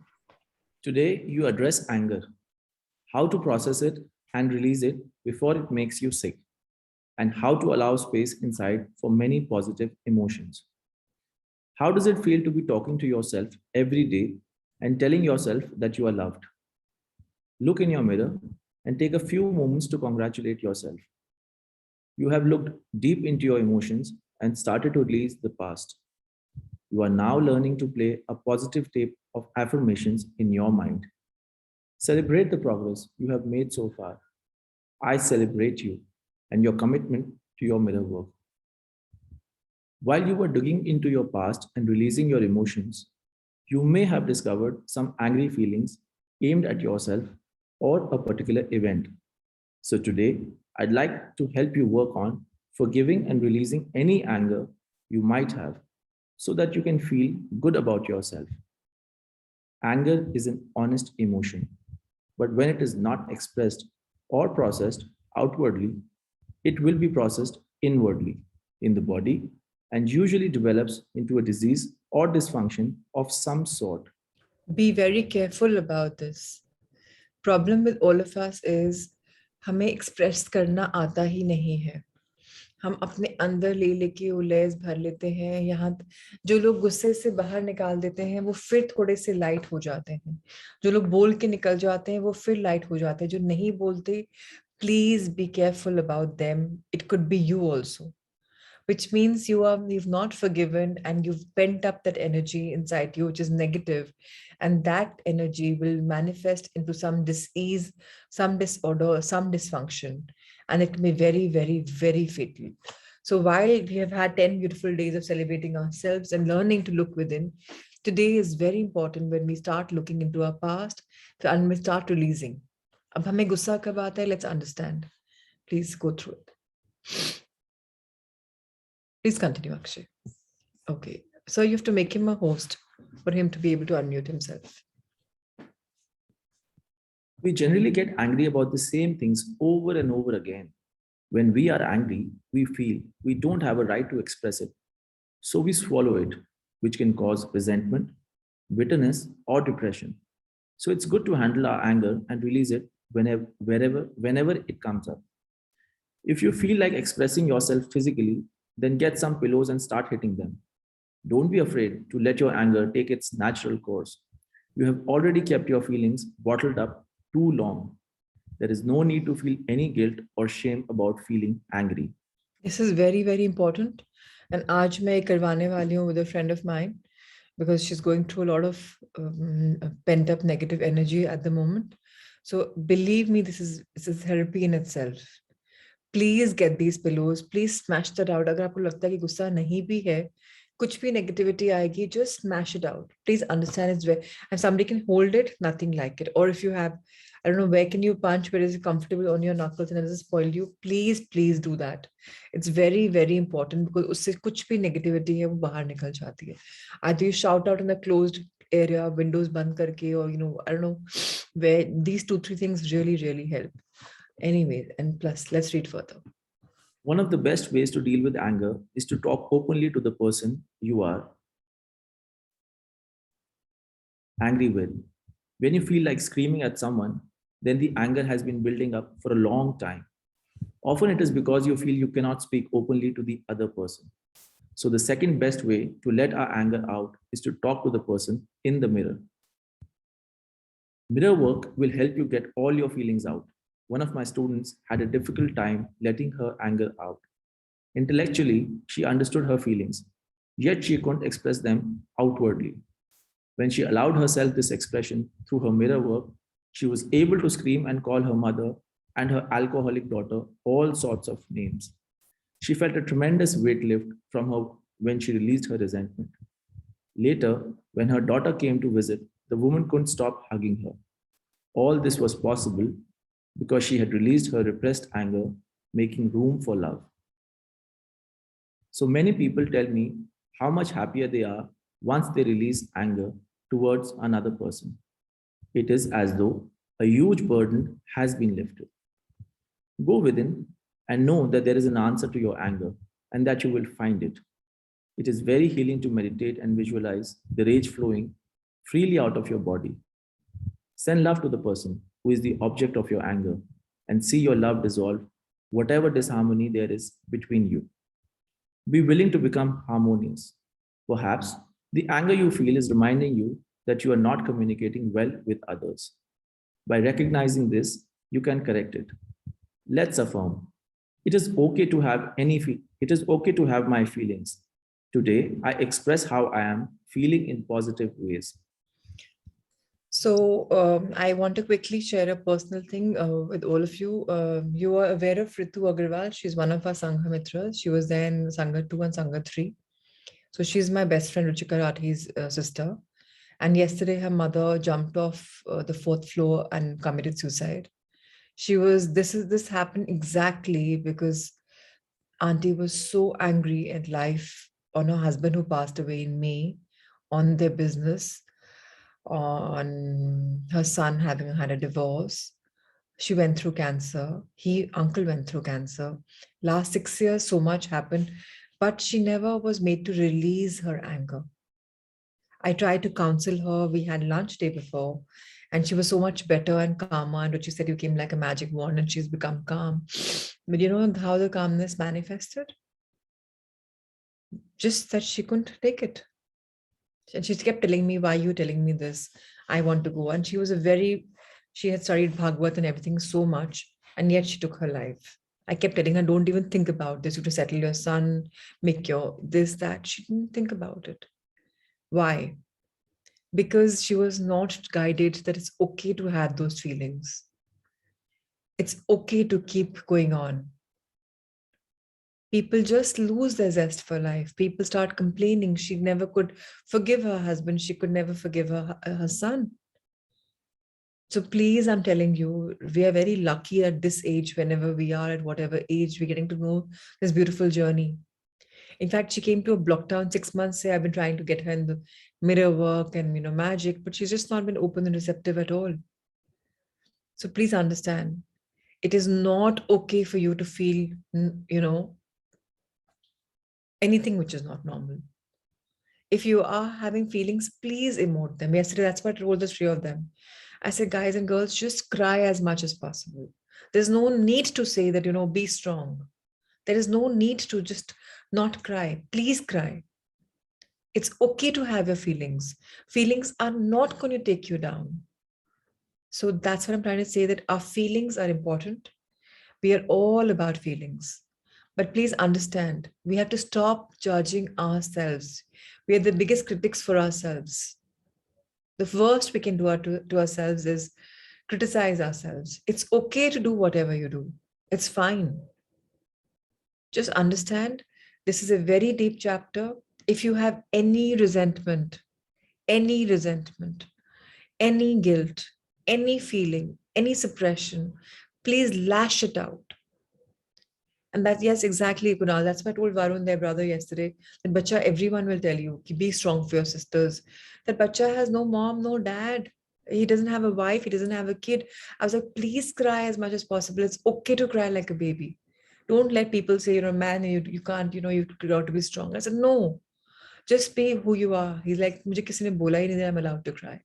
Today, you address anger, how to process it and release it before it makes you sick, and how to allow space inside for many positive emotions. How does it feel to be talking to yourself every day and telling yourself that you are loved? Look in your mirror and take a few moments to congratulate yourself. You have looked deep into your emotions and started to release the past. You are now learning to play a positive tape of affirmations in your mind. Celebrate the progress you have made so far. I celebrate you and your commitment to your mirror work. While you were digging into your past and releasing your emotions, you may have discovered some angry feelings aimed at yourself or a particular event. So today, I'd like to help you work on forgiving and releasing any anger you might have so that you can feel good about yourself. Anger is an honest emotion, but when it is not expressed or processed outwardly, it will be processed inwardly in the body and usually develops into a disease or dysfunction of some sort. Be very careful about this. Problem with all of us is हमें express करना आता ही नहीं है. हम अपने अंदर ले लेके उलेज भर लेते हैं. यहाँ जो लोग गुस्से से बाहर निकाल देते हैं वो फिर थोड़े से लाइट हो जाते हैं. जो लोग बोल के निकल जाते हैं वो फिर लाइट हो जाते हैं. जो नहीं बोलते, please be careful about them. It could be you also, which means you've not forgiven and you've pent up that energy inside you, which is negative, and that energy will manifest into some disease, some disorder, some dysfunction, and it may be very, very, very fatal. So while we have had 10 beautiful days of celebrating ourselves and learning to look within, today is very important when we start looking into our past and we start releasing. अब हमें गुस्सा कब आता है? Let's understand. Please go through it. Please continue, Akshay. Okay, so you have to make him a host for him to be able to unmute himself. We generally get angry about the same things over and over again. When we are angry, we feel we don't have a right to express it. So we swallow it, which can cause resentment, bitterness, or depression. So it's good to handle our anger and release it whenever it comes up. If you feel like expressing yourself physically, then get some pillows and start hitting them. Don't be afraid to let your anger take its natural course. You have already kept your feelings bottled up too long. There is no need to feel any guilt or shame about feeling angry. This is very, very important. And आज मैं करवाने वाली हूँ with a friend of mine because she's going through a lot of pent up negative energy at the moment. So believe me, this is therapy in itself. Please get these pillows. Please smash that out. अगर आपको लगता है कि गुस्सा नहीं भी है, कुछ भी negativity आएगी, just smash it out. Please understand it's where, and somebody can hold it, nothing like it. Or if you have, I don't know, where can you punch, where is it comfortable on your knuckles and it doesn't spoil you, please do that. It's very, very important because उससे कुछ भी negativity है वो बाहर निकल जाती है. Either you shout out in a closed area, windows बंद करके, or I don't know, where these 2-3 things really, really help. Anyway, and plus, let's read further. One of the best ways to deal with anger is to talk openly to the person you are angry with. When you feel like screaming at someone, then the anger has been building up for a long time. Often it is because you feel you cannot speak openly to the other person. So the second best way to let our anger out is to talk to the person in the mirror. Mirror work will help you get all your feelings out. One of my students had a difficult time letting her anger out. Intellectually, she understood her feelings, yet she couldn't express them outwardly. When she allowed herself this expression through her mirror work, she was able to scream and call her mother and her alcoholic daughter all sorts of names. She felt a tremendous weight lift from her when she released her resentment. Later, when her daughter came to visit, the woman couldn't stop hugging her. All this was possible because she had released her repressed anger, making room for love. So many people tell me how much happier they are once they release anger towards another person. It is as though a huge burden has been lifted. Go within and know that there is an answer to your anger and that you will find it. It is very healing to meditate and visualize the rage flowing freely out of your body. Send love to the person who is the object of your anger and see your love dissolve whatever disharmony there is between you. Be willing to become harmonious. Perhaps the anger you feel is reminding you that you are not communicating well with others. By recognizing this, you can correct it. Let's affirm. It is okay to have it is okay to have my feelings. Today, I express how I am feeling in positive ways. So I want to quickly share a personal thing with all of you. You are aware of Ritu Agarwal. She's one of our Sangha Mitras. She was there in Sangha 2 and Sangha 3. So she's my best friend, Ruchika Rathi's sister. And yesterday her mother jumped off the 4th floor and committed suicide. This happened exactly because Auntie was so angry at life, on her husband who passed away in May, on their business, on her son having had a divorce. She went through cancer. Uncle went through cancer. Last 6 years, so much happened, but she never was made to release her anger. I tried to counsel her. We had lunch day before, and she was so much better and calmer. And she said, you came like a magic wand and she's become calm. But you know how the calmness manifested? Just that she couldn't take it. And she kept telling me, why are you telling me this? I want to go. And she had studied Bhagavad and everything so much, and yet she took her life. I kept telling her, don't even think about this. You have to settle your son, make your this, that. She didn't think about it. Why? Because she was not guided that it's okay to have those feelings. It's okay to keep going on. People just lose their zest for life. People start complaining. She never could forgive her husband. She could never forgive her son. So please, I'm telling you, we are very lucky at this age, whenever we are at whatever age, we're getting to know this beautiful journey. In fact, she came to a block town 6 months. Say, I've been trying to get her in the mirror work and magic, but she's just not been open and receptive at all. So please understand, it is not okay for you to feel, anything which is not normal. If you are having feelings, please emote them. Yesterday, that's what I told the three of them. I said, guys and girls, just cry as much as possible. There's no need to say that, be strong. There is no need to just not cry. Please cry. It's okay to have your feelings. Feelings are not going to take you down. So that's what I'm trying to say, that our feelings are important. We are all about feelings. But please understand, we have to stop judging ourselves. We are the biggest critics for ourselves. The worst we can do to ourselves is criticize ourselves. It's okay to do whatever you do. It's fine. Just understand, this is a very deep chapter. If you have any resentment, any guilt, any feeling, any suppression, please lash it out. And that, yes, exactly, Kunal. That's what I told Varun, their brother, yesterday. That bacha, everyone will tell you, ki be strong for your sisters. That bacha has no mom, no dad. He doesn't have a wife. He doesn't have a kid. I was like, please cry as much as possible. It's okay to cry like a baby. Don't let people say, man, you can't, you got to be strong. I said, no, just be who you are. He's like, मुझे किसी ने बोला ही नहीं that I'm allowed to cry.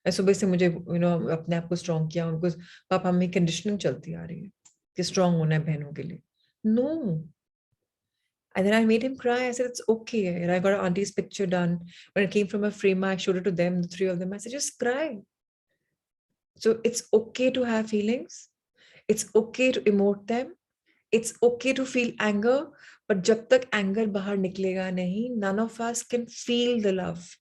मैं सुबह से मुझे अपने आप को स्ट्रॉन्ग किया उनको, पापा मम्मी कंडीशनिंग चलती आ रही है कि स्ट्रॉन्ग होना है बहनों के लिए. No. And then I made him cry. I said, it's okay. And I got an auntie's picture done. When it came from a frame, I showed it to them, the three of them. I said, just cry. So it's okay to have feelings. It's okay to emote them. It's okay to feel anger. But jab tak anger bahar niklega nahi, none of us can feel the love.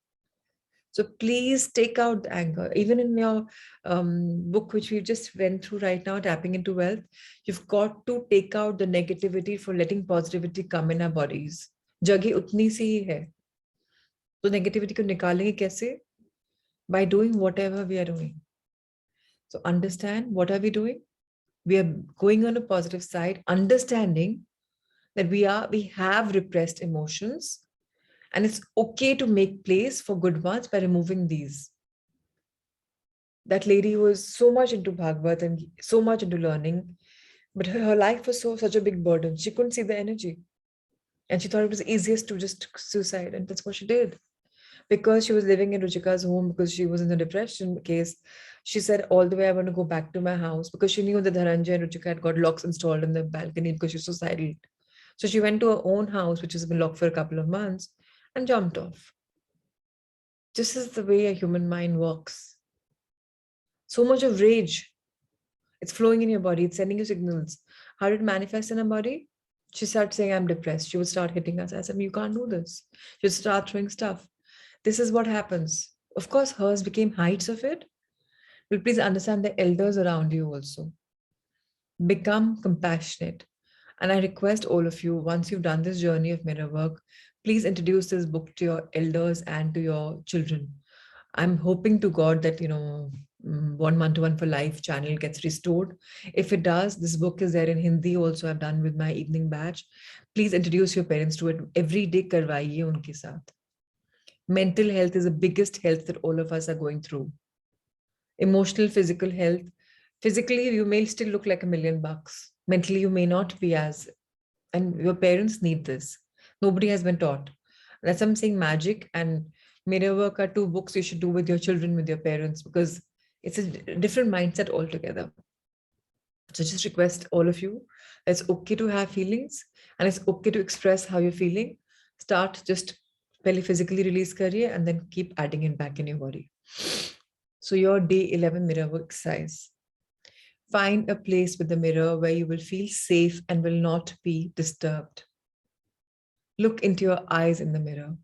So please take out the anger. Even in your book, which we just went through right now, Tapping into Wealth, you've got to take out the negativity for letting positivity come in our bodies. जगह उतनी सी ही है. तो negativity को निकालेंगे कैसे? By doing whatever we are doing. So understand, what are we doing? We are going on a positive side, understanding that we have repressed emotions. And it's okay to make place for good ones by removing these. That lady was so much into Bhagavad and so much into learning, but her life was such a big burden. She couldn't see the energy. And she thought it was easiest to just suicide. And that's what she did. Because she was living in Ruchika's home, because she was in the depression case, she said, all the way I want to go back to my house, because she knew that Dhananjay and Ruchika had got locks installed in the balcony because she was suicidal. So she went to her own house, which has been locked for a couple of months, and jumped off. This is the way a human mind works. So much of rage, it's flowing in your body, it's sending you signals. How did it manifest in her body? She started saying, I'm depressed. She would start hitting us. I said, you can't do this. She would start throwing stuff. This is what happens. Of course, hers became heights of it. But please understand the elders around you also. Become compassionate. And I request all of you, once you've done this journey of mirror work, please introduce this book to your elders and to your children. I'm hoping to God that, One Month to One for Life channel gets restored. If it does, this book is there in Hindi also. I've done with my evening batch. Please introduce your parents to it. Every day karwaiye unke saath. Mental health is the biggest health that all of us are going through. Emotional, physical health. Physically, you may still look like $1,000,000. Mentally, you may not be as, and your parents need this. Nobody has been taught. That's why I'm saying magic and mirror work are two books you should do with your children, with your parents, because it's a different mindset altogether. So just request all of you, it's okay to have feelings and it's okay to express how you're feeling. Start just physically release kariye and then keep adding it back in your body. So your day 11 mirror work exercise. Find a place with the mirror where you will feel safe and will not be disturbed. Look into your eyes in the mirror.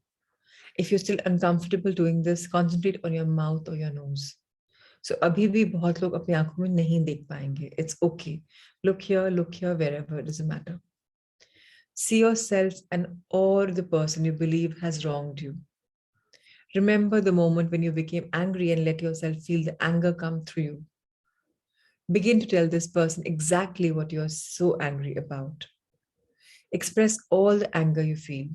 If you're still uncomfortable doing this, concentrate on your mouth or your nose. So abhi bhi bahut log apni aankhon mein nahi dekh payenge. It's okay. Look here, wherever, it doesn't matter. See yourself and or the person you believe has wronged you. Remember the moment when you became angry and let yourself feel the anger come through you. Begin to tell this person exactly what you're so angry about. Express all the anger you feel.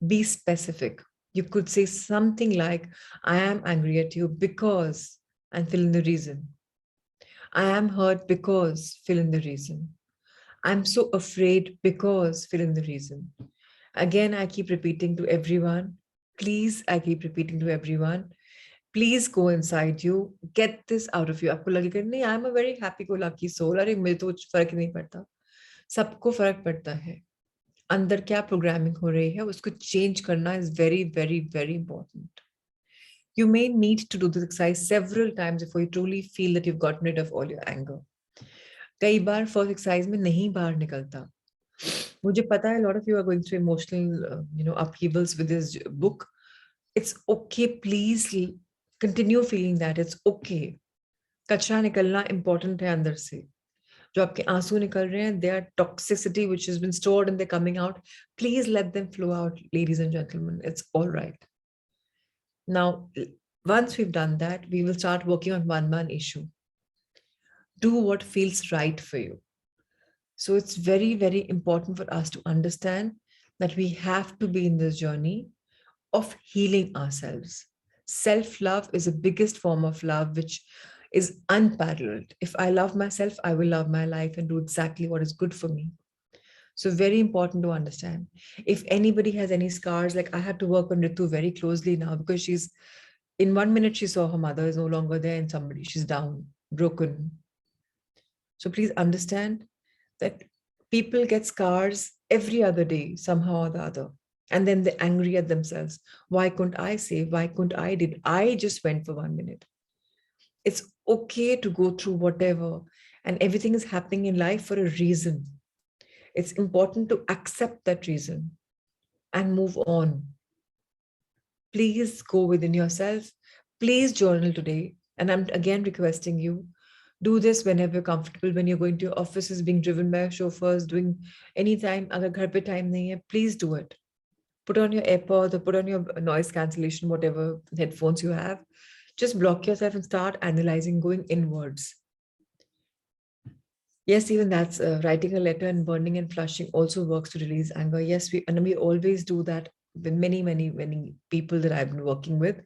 Be specific. You could say something like, I am angry at you because, and fill in the reason. I am hurt because, fill in the reason. I'm so afraid because, fill in the reason. Again, I keep repeating to everyone, Please, I keep repeating to everyone, please go inside you, get this out of you. आपको लगेगा नहीं, I'm a very happy-go-lucky soul. अरे मुझे तो कुछ फर्क नहीं पड़ता. सबको फर्क पड़ता है. अंदर क्या प्रोग्रामिंग हो रही है उसको चेंज करना is very very very important. You may need to do this exercise several times before you truly feel that you've gotten rid of all your anger. कई बार फर्स्ट एक्सरसाइज में नहीं बाहर निकलता. मुझे पता है a lot of you are going through emotional upheavals with this book. It's okay, please continue feeling that. It's okay. कचरा निकलना important है अंदर से. जो आपके आंसू निकल रहे हैं, they are toxicity which has been stored and they're coming out. Please let them flow out, ladies and gentlemen. It's all right. Now, once we've done that, we will start working on one issue. Do what feels right for you. So it's very, very important for us to understand that we have to be in this journey of healing ourselves. Self-love is the biggest form of love, which is unparalleled. If I love myself, I will love my life and do exactly what is good for me. So very important to understand. If anybody has any scars, like I had to work on Ritu very closely now because she's, in 1 minute, she saw her mother is no longer there and she's down, broken. So please understand that people get scars every other day, somehow or the other. And then they're angry at themselves. Why couldn't I say? Why couldn't I did? I just went for 1 minute. It's okay to go through whatever, and everything is happening in life for a reason. It's important to accept that reason and move on. Please go within yourself. Please journal today. And I'm again requesting you, do this whenever you're comfortable, when you're going to your offices, being driven by chauffeurs, doing anytime, agar ghar pe time nahi hai, please do it. Put on your AirPods or put on your noise cancellation, whatever headphones you have. Just block yourself and start analyzing, going inwards. Yes, even that's writing a letter and burning and flushing also works to release anger. Yes, we always do that with many people that I've been working with.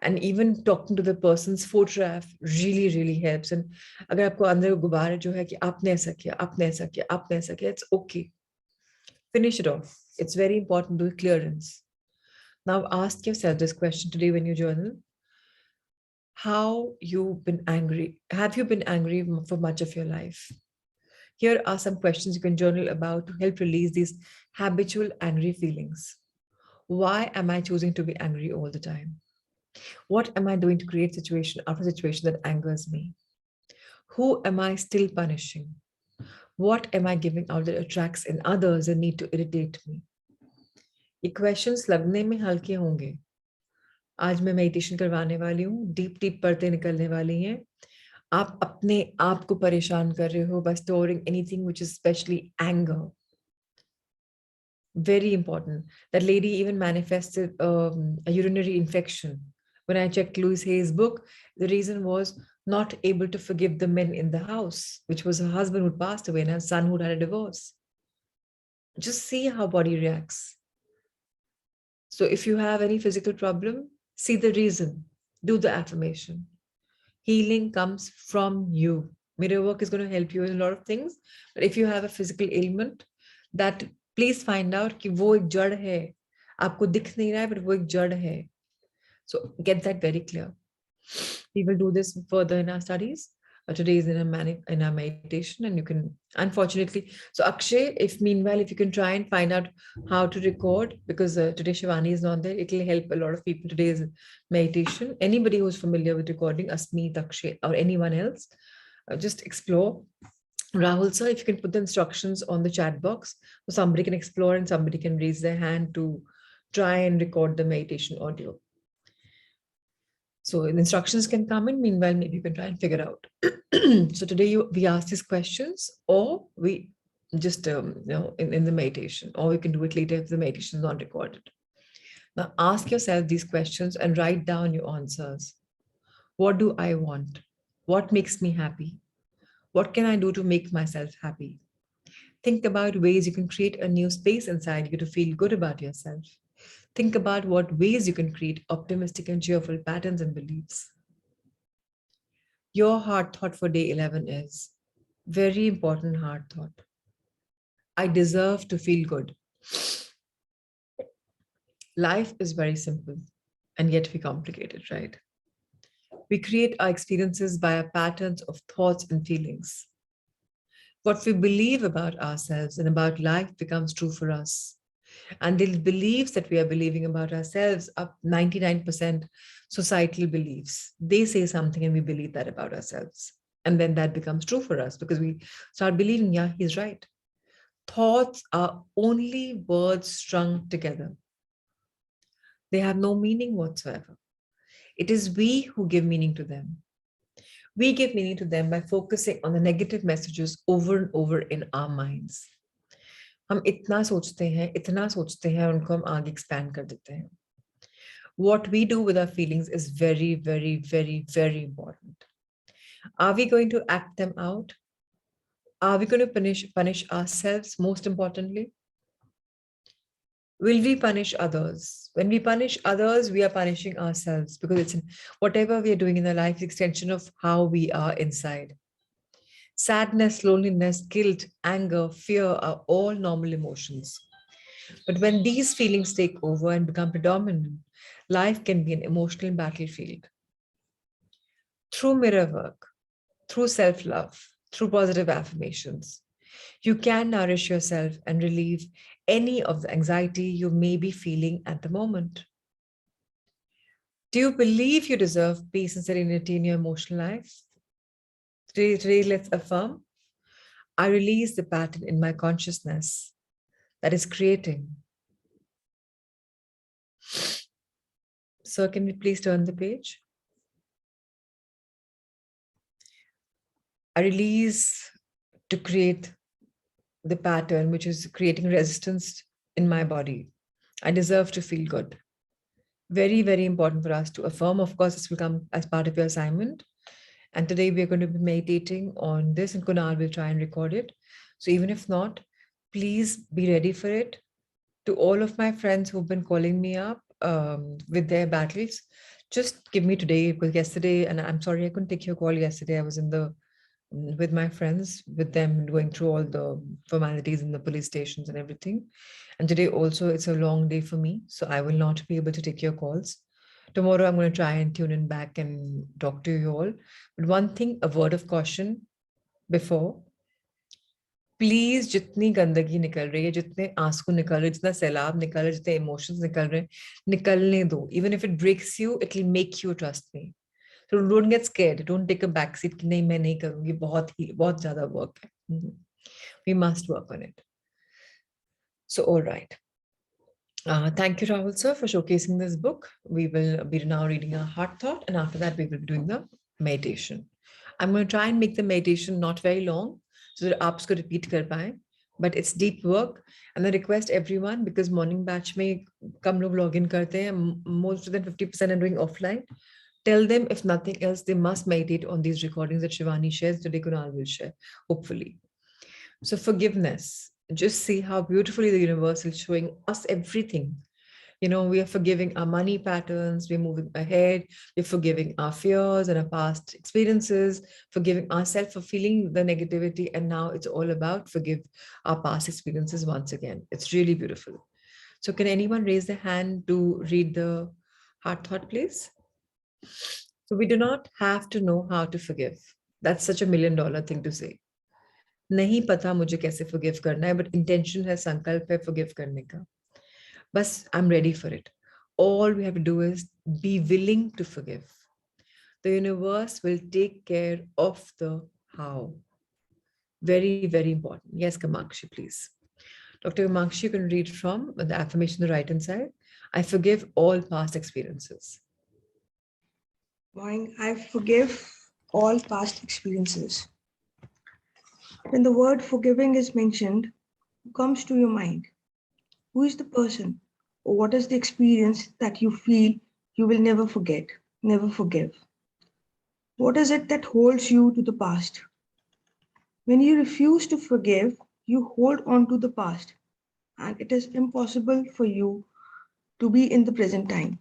And even talking to the person's photograph really helps. And agar aapko andar gubara jo hai ki aapne aisa kiya, it's okay. Finish it off. It's very important to do clearance. Now ask yourself this question today when you journal. How you've been angry? Have you been angry for much of your life? Here are some questions you can journal about to help release these habitual angry feelings. Why am I choosing to be angry all the time? What am I doing to create situation after situation that angers me? Who am I still punishing? What am I giving out that attracts in others and need to irritate me? ये questions लगने में हल्के होंगे. आज मैं meditation करवाने वाली हूँ. Deep परतें निकलने वाली हैं. आप अपने आप को परेशान कर रहे हो by storing anything which is especially anger. Very important. That lady even manifested a urinary infection. When I checked Louise Hay's book, the reason was not able to forgive the men in the house, which was her husband who passed away and her son who had a divorce. Just see how body reacts. So if you have any physical problem, see the reason, do the affirmation. Healing comes from you. Mirror work is going to help you in a lot of things. But if you have a physical ailment, that please find out कि वो एक जड़ है. आपको दिख नहीं रहा है, but वो एक जड़ है. So get that very clear. We will do this further in our studies. Today is in our meditation, and you can, unfortunately. So Akshay, if meanwhile, if you can try and find out how to record, because today Shivani is not there, it will help a lot of people. Today's meditation. Anybody who's familiar with recording, Asmeet, Akshay, or anyone else, just explore. Rahul sir, if you can put the instructions on the chat box, so somebody can explore and somebody can raise their hand to try and record the meditation audio. So the instructions can come in. Meanwhile, maybe you can try and figure out. So today we ask these questions, or we just in the meditation, or we can do it later if the meditation is not recorded. Now ask yourself these questions and write down your answers. What do I want? What makes me happy? What can I do to make myself happy? Think about ways you can create a new space inside you to feel good about yourself. Think about what ways you can create optimistic and cheerful patterns and beliefs. Your heart thought for day 11 is very important heart thought. I deserve to feel good. Life is very simple, and yet we complicate it, right? We create our experiences via patterns of thoughts and feelings. What we believe about ourselves and about life becomes true for us. And the beliefs that we are believing about ourselves are 99% societal beliefs. They say something and we believe that about ourselves. And then that becomes true for us because we start believing, yeah, he's right. Thoughts are only words strung together. They have no meaning whatsoever. It is we who give meaning to them. We give meaning to them by focusing on the negative messages over and over in our minds. हम इतना सोचते हैं और उनको हम आगे expand कर देते हैं. What we do with our feelings is very, very, very, very important. Are we going to act them out? Are we going to punish ourselves most importantly? Will we punish others? When we punish others, we are punishing ourselves because it's whatever we are doing in our life, extension of how we are inside. Sadness, loneliness, guilt, anger, fear are all normal emotions. But when these feelings take over and become predominant, life can be an emotional battlefield. Through mirror work, through self-love, through positive affirmations, you can nourish yourself and relieve any of the anxiety you may be feeling at the moment. Do you believe you deserve peace and serenity in your emotional life? Today, let's affirm, I release the pattern in my consciousness that is creating. So can we please turn the page? I release to create the pattern which is creating resistance in my body. I deserve to feel good. Very, very important for us to affirm. Of course, this will come as part of your assignment. And today we are going to be meditating on this, and Kunal will try and record it. So even if not, please be ready for it. To all of my friends who've been calling me up with their battles, just give me today, because yesterday, and I'm sorry I couldn't take your call yesterday. I was with my friends, with them going through all the formalities in the police stations and everything. And today also it's a long day for me, so I will not be able to take your calls. Tomorrow I'm going to try and tune in back and talk to you all. But one thing, a word of caution before, please जितनी गंदगी निकल रही है, जितने आंसू निकल रहे, जितना सैलाब निकल रहे, जितने इमोशंस निकल रहे, निकलने दो. Even if it breaks you, it will make you, trust me. So don't get scared. Don't take a back seat कि नहीं मैं नहीं करूंगी, बहुत ज्यादा work है. We must work on it. So all right. Thank you, Rahul sir, for showcasing this book. We will be now reading our heart thought, and after that we will be doing the meditation. I'm going to try and make the meditation not very long, so that आप उसको repeat कर पाएं. But it's deep work, and I request everyone, because morning batch में कम लोग log in करते हैं, most than 50% are doing offline. Tell them, if nothing else, they must meditate on these recordings that Shivani shares. Today Kunal will share, hopefully. So forgiveness. Just see how beautifully the universe is showing us everything. You know, we are forgiving our money patterns, we're moving ahead, we're forgiving our fears and our past experiences, forgiving ourselves for feeling the negativity. And now it's all about forgive our past experiences once again. It's really beautiful. So can anyone raise their hand to read the heart thought, please? So we do not have to know how to forgive. That's such $1 million thing to say. नहीं पता मुझे कैसे forgive करना है, but intention है, संकल्प है forgive करने का. बस I'm ready for it. All we have to do is be willing to forgive. The universe will take care of the how. Very, very important. Yes, Kamakshi, please. Dr. Kamakshi, you can read from the affirmation on the right hand side. I forgive all past experiences. Morning, I forgive all past experiences. When the word forgiving is mentioned, who comes to your mind? Who is the person? Or what is the experience that you feel you will never forget, never forgive? What is it that holds you to the past? When you refuse to forgive, you hold on to the past, and it is impossible for you to be in the present time.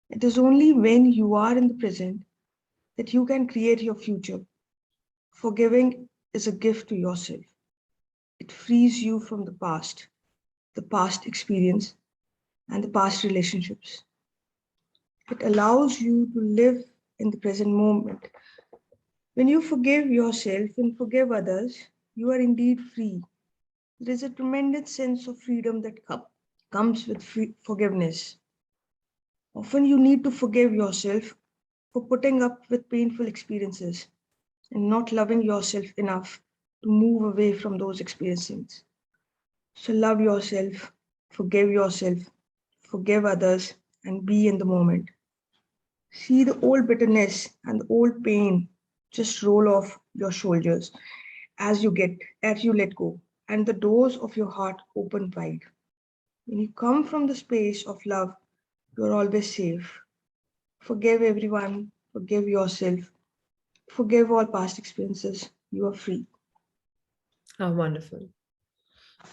It is only when you are in the present that you can create your future. Forgiving is a gift to yourself. It frees you from the past experience, and the past relationships. It allows you to live in the present moment. When you forgive yourself and forgive others, you are indeed free. There is a tremendous sense of freedom that comes with forgiveness. Often you need to forgive yourself for putting up with painful experiences and not loving yourself enough to move away from those experiences. So love yourself, forgive others, and be in the moment. See the old bitterness and the old pain just roll off your shoulders as you let go, and the doors of your heart open wide. When you come from the space of love, you're always safe. Forgive everyone, forgive yourself, forgive all past experiences. You are free. How wonderful.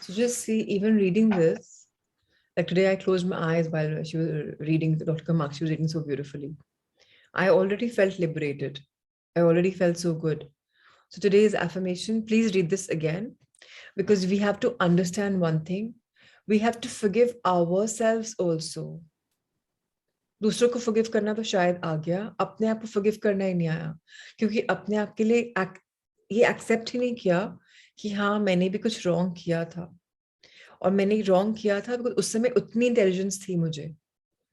So just see, even reading this, like today I closed my eyes while she was reading, Dr. Kamak, she was reading so beautifully. I already felt liberated. I already felt so good. So today's affirmation, please read this again, because we have to understand one thing. We have to forgive ourselves also. दूसरों को forgive करना तो शायद आ गया, अपने आप को forgive करना ही नहीं आया, क्योंकि अपने आप के लिए ये accept ही नहीं किया कि हाँ मैंने भी कुछ wrong किया था, और मैंने wrong किया था because उस समय उतनी intelligence थी मुझे,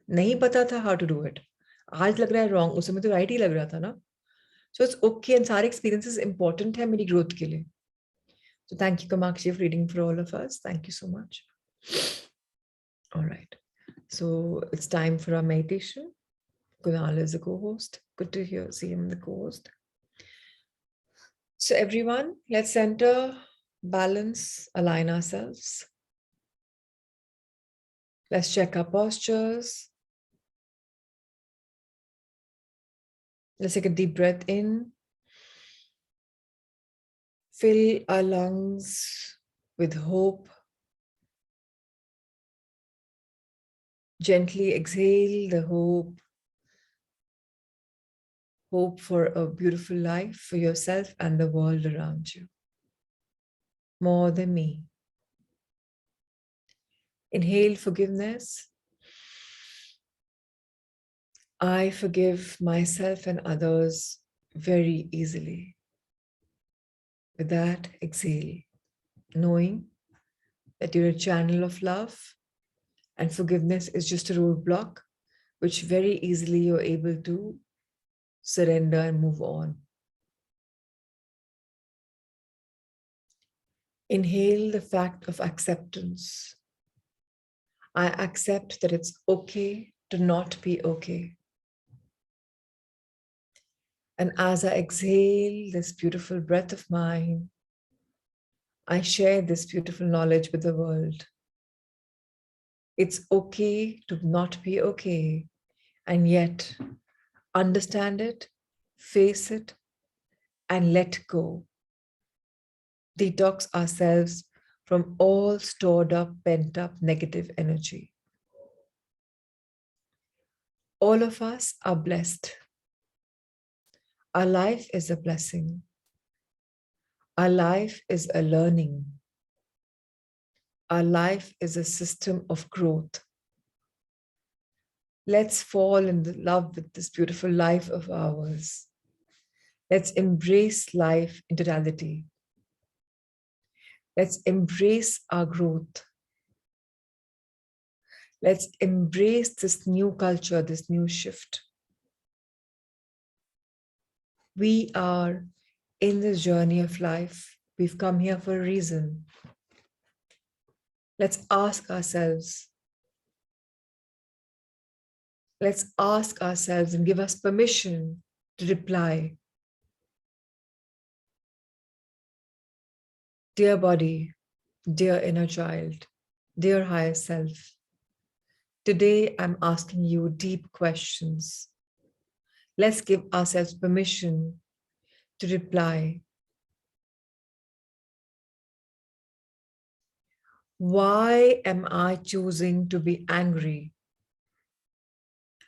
नहीं पता था how to do it. आज लग रहा है wrong, उस समय तो right ही लग रहा था ना. So it's okay, and सारे experiences important है मेरी growth के लिए. So thank you, Kamakshi, for reading for all of us. Thank you so much. All right. So it's time for our meditation. Kunal is the co-host. Good to see him, the co-host. So everyone, let's center, balance, align ourselves. Let's check our postures. Let's take a deep breath in. Fill our lungs with hope. Gently exhale the hope. Hope for a beautiful life for yourself and the world around you. More than me. Inhale forgiveness. I forgive myself and others very easily. With that, exhale, knowing that you're a channel of love and forgiveness is just a roadblock, which very easily you're able to surrender and move on. Inhale the fact of acceptance. I accept that it's okay to not be okay. And as I exhale this beautiful breath of mine, I share this beautiful knowledge with the world. It's okay to not be okay, and yet understand it, face it, and let go. Detox ourselves from all stored up, pent up negative energy. All of us are blessed. Our life is a blessing. Our life is a learning. Our life is a system of growth. Let's fall in love with this beautiful life of ours. Let's embrace life in totality. Let's embrace our growth. Let's embrace this new culture, this new shift. We are in this journey of life. We've come here for a reason. Let's ask ourselves. Let's ask ourselves and give us permission to reply. Dear body, dear inner child, dear higher self, today I'm asking you deep questions. Let's give ourselves permission to reply. Why am I choosing to be angry?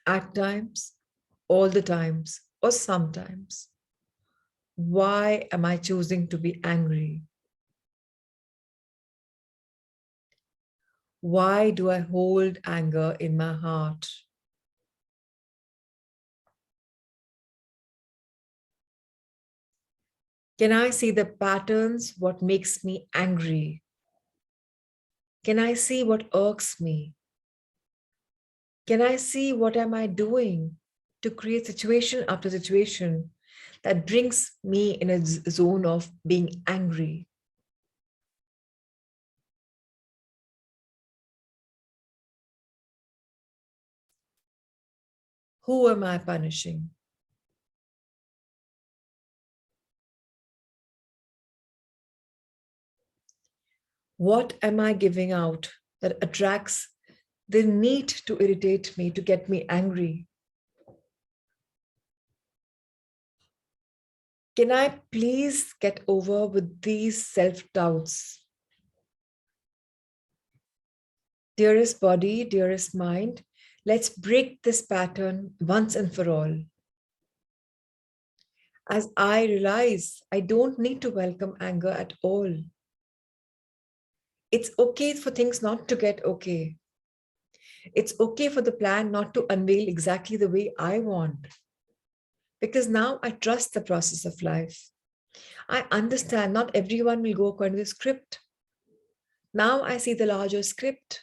At times, all the times, or sometimes. Why am I choosing to be angry? Why do I hold anger in my heart? Can I see the patterns, what makes me angry? Can I see what irks me? Can I see what am I doing to create situation after situation that brings me in a zone of being angry? Who am I punishing? What am I giving out that attracts the need to irritate me, to get me angry? Can I please get over with these self-doubts? Dearest body, dearest mind, let's break this pattern once and for all. As I realize I don't need to welcome anger at all. It's okay for things not to get okay. It's okay for the plan not to unveil exactly the way I want. Because now I trust the process of life. I understand not everyone will go according to the script. Now I see the larger script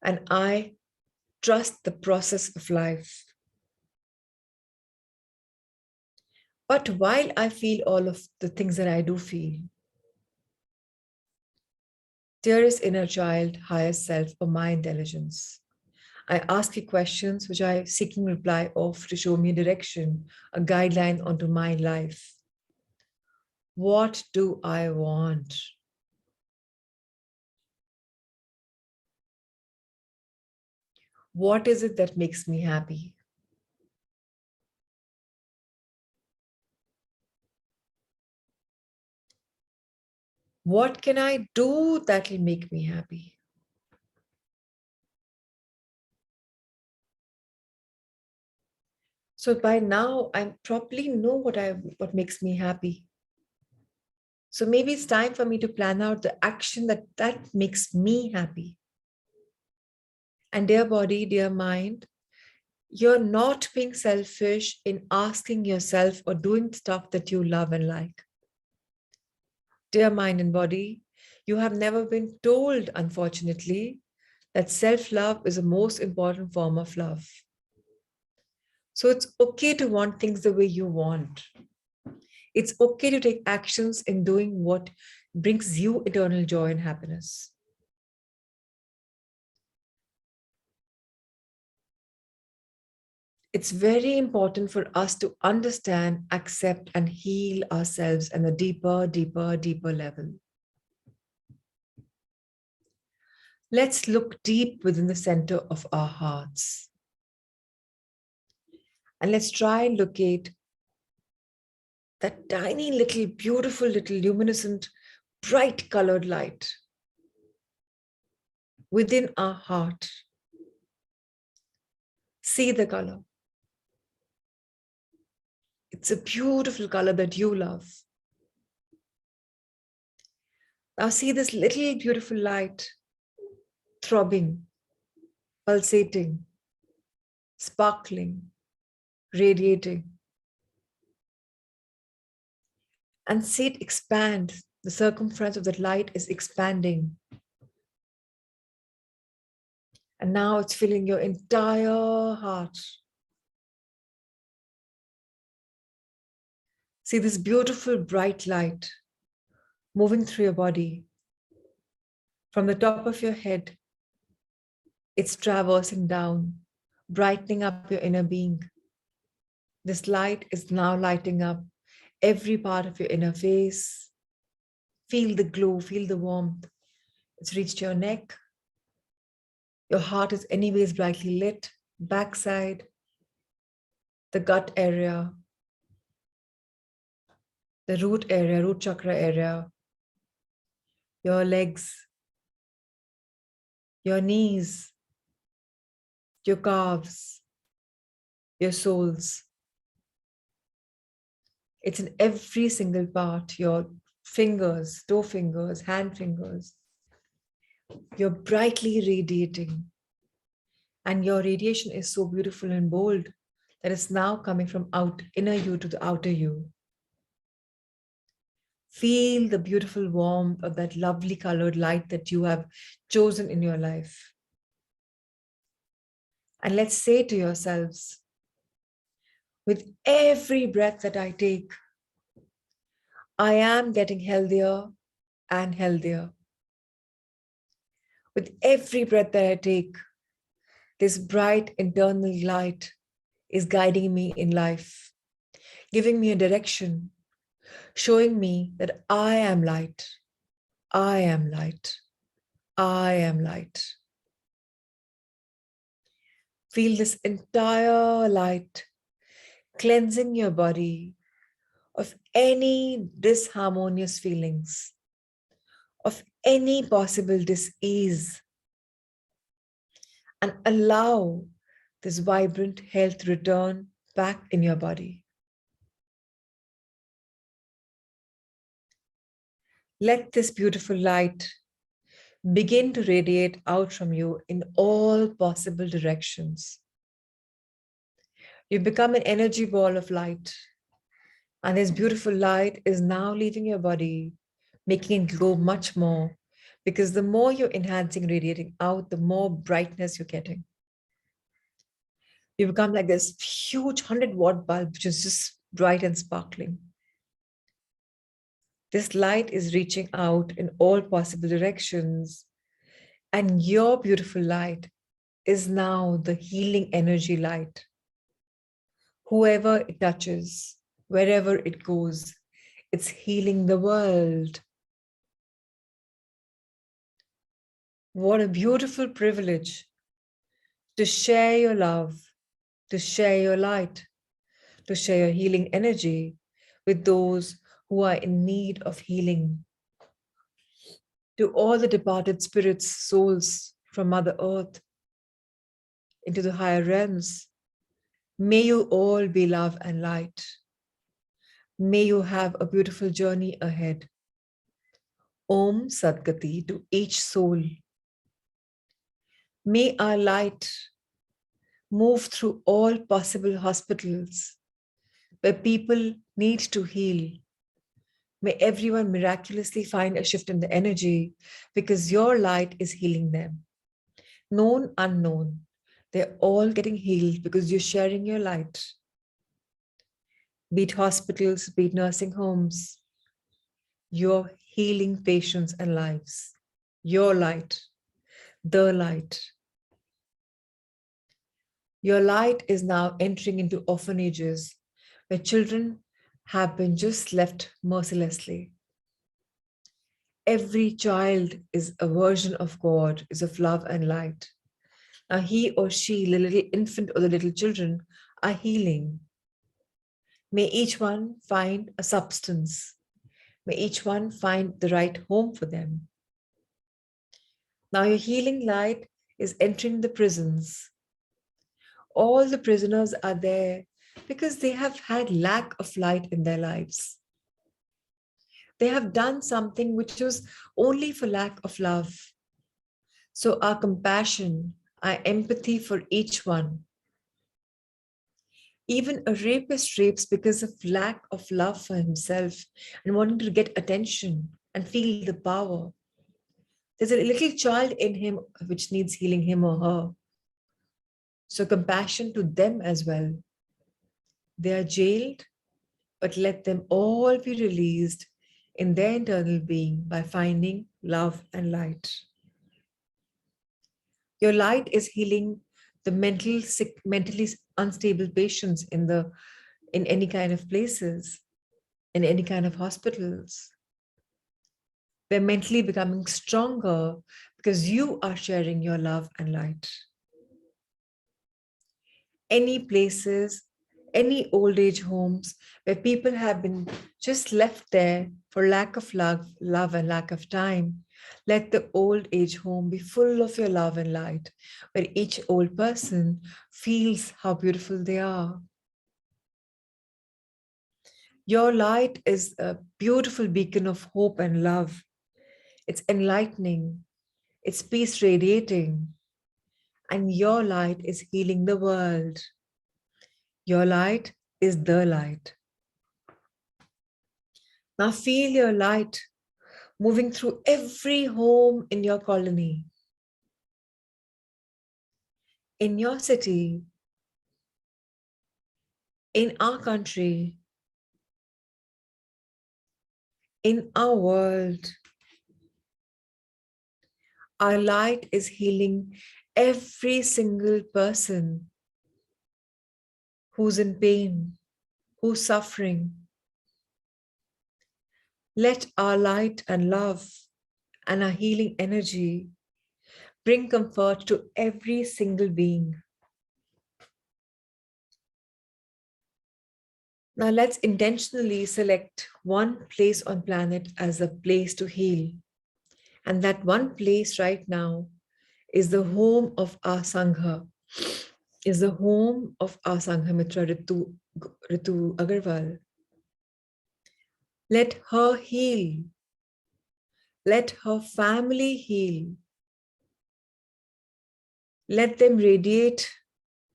and I trust the process of life. But while I feel all of the things that I do feel, dearest inner child, higher self, or my intelligence, I ask you questions which I am seeking reply of to show me a direction, a guideline onto my life. What do I want? What is it that makes me happy? What can I do that will make me happy? So by now, I probably know what makes me happy. So maybe it's time for me to plan out the action that makes me happy. And dear body, dear mind, you're not being selfish in asking yourself or doing stuff that you love and like. Dear mind and body, you have never been told, unfortunately, that self-love is the most important form of love. So it's okay to want things the way you want. It's okay to take actions in doing what brings you eternal joy and happiness. It's very important for us to understand, accept, and heal ourselves on a deeper, deeper, deeper level. Let's look deep within the center of our hearts. And let's try and locate that tiny little, beautiful little luminescent, bright colored light within our heart. See the color. It's a beautiful color that you love. Now see this little beautiful light throbbing, pulsating, sparkling, radiating. And see it expand. The circumference of that light is expanding. And now it's filling your entire heart. See this beautiful bright light moving through your body. From the top of your head, it's traversing down, brightening up your inner being. This light is now lighting up every part of your inner face. Feel the glow, feel the warmth. It's reached your neck. Your heart is anyways brightly lit. Backside, the gut area, the root area, root chakra area, your legs, your knees, your calves, your soles. It's in every single part, your fingers, toe fingers, hand fingers. You're brightly radiating, and your radiation is so beautiful and bold that it's now coming from inner you to the outer you. Feel the beautiful warmth of that lovely colored light that you have chosen in your life. And let's say to yourselves, with every breath that I take, I am getting healthier and healthier. With every breath that I take, this bright internal light is guiding me in life, giving me a direction, showing me that I am light, I am light, I am light. Feel this entire light cleansing your body of any disharmonious feelings, of any possible dis-ease, and allow this vibrant health return back in your body. Let this beautiful light begin to radiate out from you in all possible directions. You become an energy ball of light, and this beautiful light is now leaving your body, making it glow much more, because the more you're enhancing, radiating out, the more brightness you're getting. You become like this huge 100-watt bulb, which is just bright and sparkling. This light is reaching out in all possible directions, and your beautiful light is now the healing energy light. Whoever it touches, wherever it goes, it's healing the world. What a beautiful privilege to share your love, to share your light, to share your healing energy with those who are in need of healing. To all the departed spirits, souls from Mother Earth into the higher realms, may you all be love and light. May you have a beautiful journey ahead. Om Sadgati to each soul. May our light move through all possible hospitals where people need to heal. May everyone miraculously find a shift in the energy because your light is healing them. Known, unknown, they're all getting healed because you're sharing your light. Be it hospitals, be it nursing homes, you're healing patients and lives. Your light, the light. Your light is now entering into orphanages where children have been just left mercilessly. Every child is a version of God, is of love and light. Now he or she, the little infant or the little children, are healing. May each one find a substance. May each one find the right home for them. Now your healing light is entering the prisons. All the prisoners are there because they have had lack of light in their lives. They have done something which was only for lack of love. So our compassion, our empathy for each one. Even a rapist rapes because of lack of love for himself and wanting to get attention and feel the power. There's a little child in him which needs healing, him or her. So compassion to them as well. They are jailed, but let them all be released in their internal being by finding love and light. Your light is healing the mentally unstable patients in any kind of places, in any kind of hospitals. They're mentally becoming stronger because you are sharing your love and light. Any places, any old age homes where people have been just left there for lack of love and lack of time, let the old age home be full of your love and light, where each old person feels how beautiful they are. Your light is a beautiful beacon of hope and love. It's enlightening. It's peace radiating. And your light is healing the world. Your light is the light. Now feel your light moving through every home in your colony, in your city, in our country, in our world. Our light is healing every single person who's in pain, who's suffering. Let our light and love and our healing energy bring comfort to every single being. Now let's intentionally select one place on planet as a place to heal. And that one place right now is the home of our Sangha, is the home of our Sangha Mitra Ritu Agarwal. Let her heal. Let her family heal. Let them radiate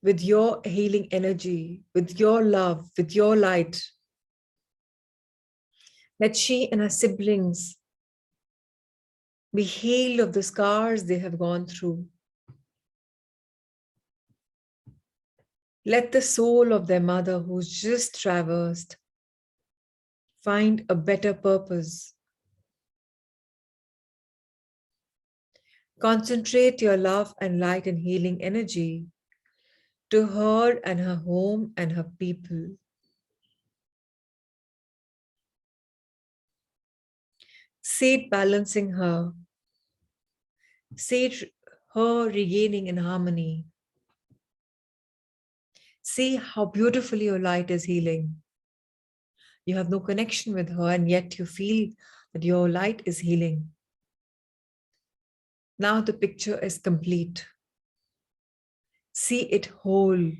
with your healing energy, with your love, with your light. Let she and her siblings be healed of the scars they have gone through. Let the soul of their mother who's just traversed find a better purpose. Concentrate your love and light and healing energy to her and her home and her people. See it balancing her. See her regaining in harmony. See how beautifully your light is healing. You have no connection with her, and yet you feel that your light is healing. Now the picture is complete. See it whole.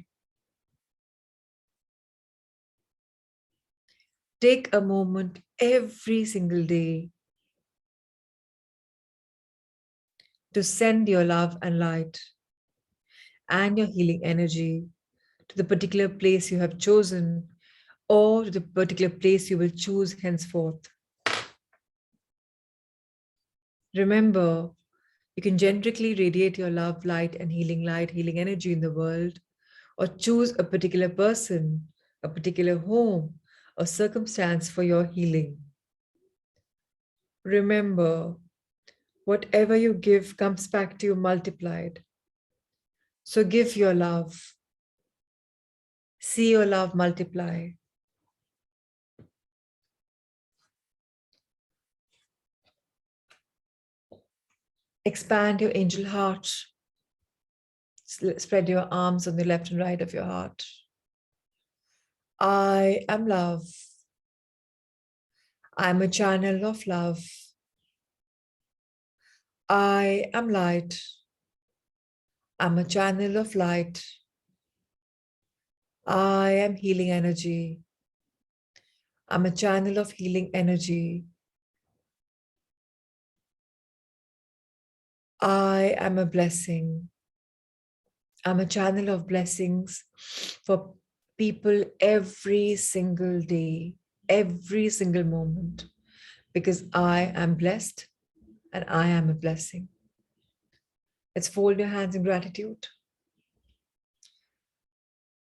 Take a moment every single day to send your love and light and your healing energy to the particular place you have chosen or to the particular place you will choose henceforth. Remember, you can generically radiate your love, light, and healing light, healing energy in the world, or choose a particular person, a particular home, or circumstance for your healing. Remember, whatever you give comes back to you multiplied. So give your love. See your love multiply. Expand your angel heart. Spread your arms on the left and right of your heart. I am love. I am a channel of love. I am light. I'm a channel of light. I am healing energy. I'm a channel of healing energy. I am a blessing. I'm a channel of blessings for people every single day, every single moment, because I am blessed and I am a blessing. Let's fold your hands in gratitude.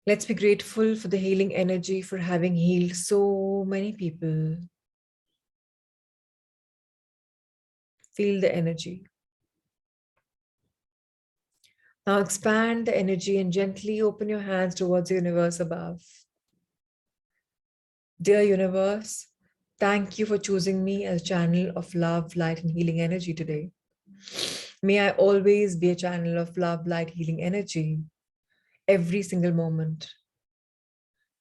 Let's be grateful for the healing energy, for having healed so many people. Feel the energy. Now expand the energy and gently open your hands towards the universe above. Dear universe, thank you for choosing me as a channel of love, light, and healing energy today. May I always be a channel of love, light, healing energy every single moment.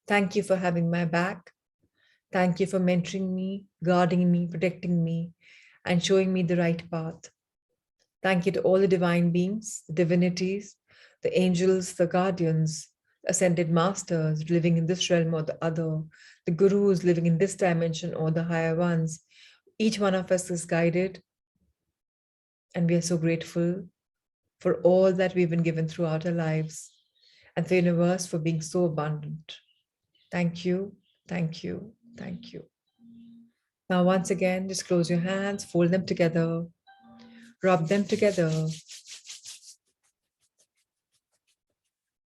Thank you for having my back. Thank you for mentoring me, guarding me, protecting me, and showing me the right path. Thank you to all the divine beings, the divinities, the angels, the guardians, the ascended masters living in this realm or the other, the gurus living in this dimension or the higher ones. Each one of us is guided And we are so grateful for all that we've been given throughout our lives and the universe for being so abundant. Thank you, thank you, thank you. Now, once again, just close your hands, fold them together, rub them together.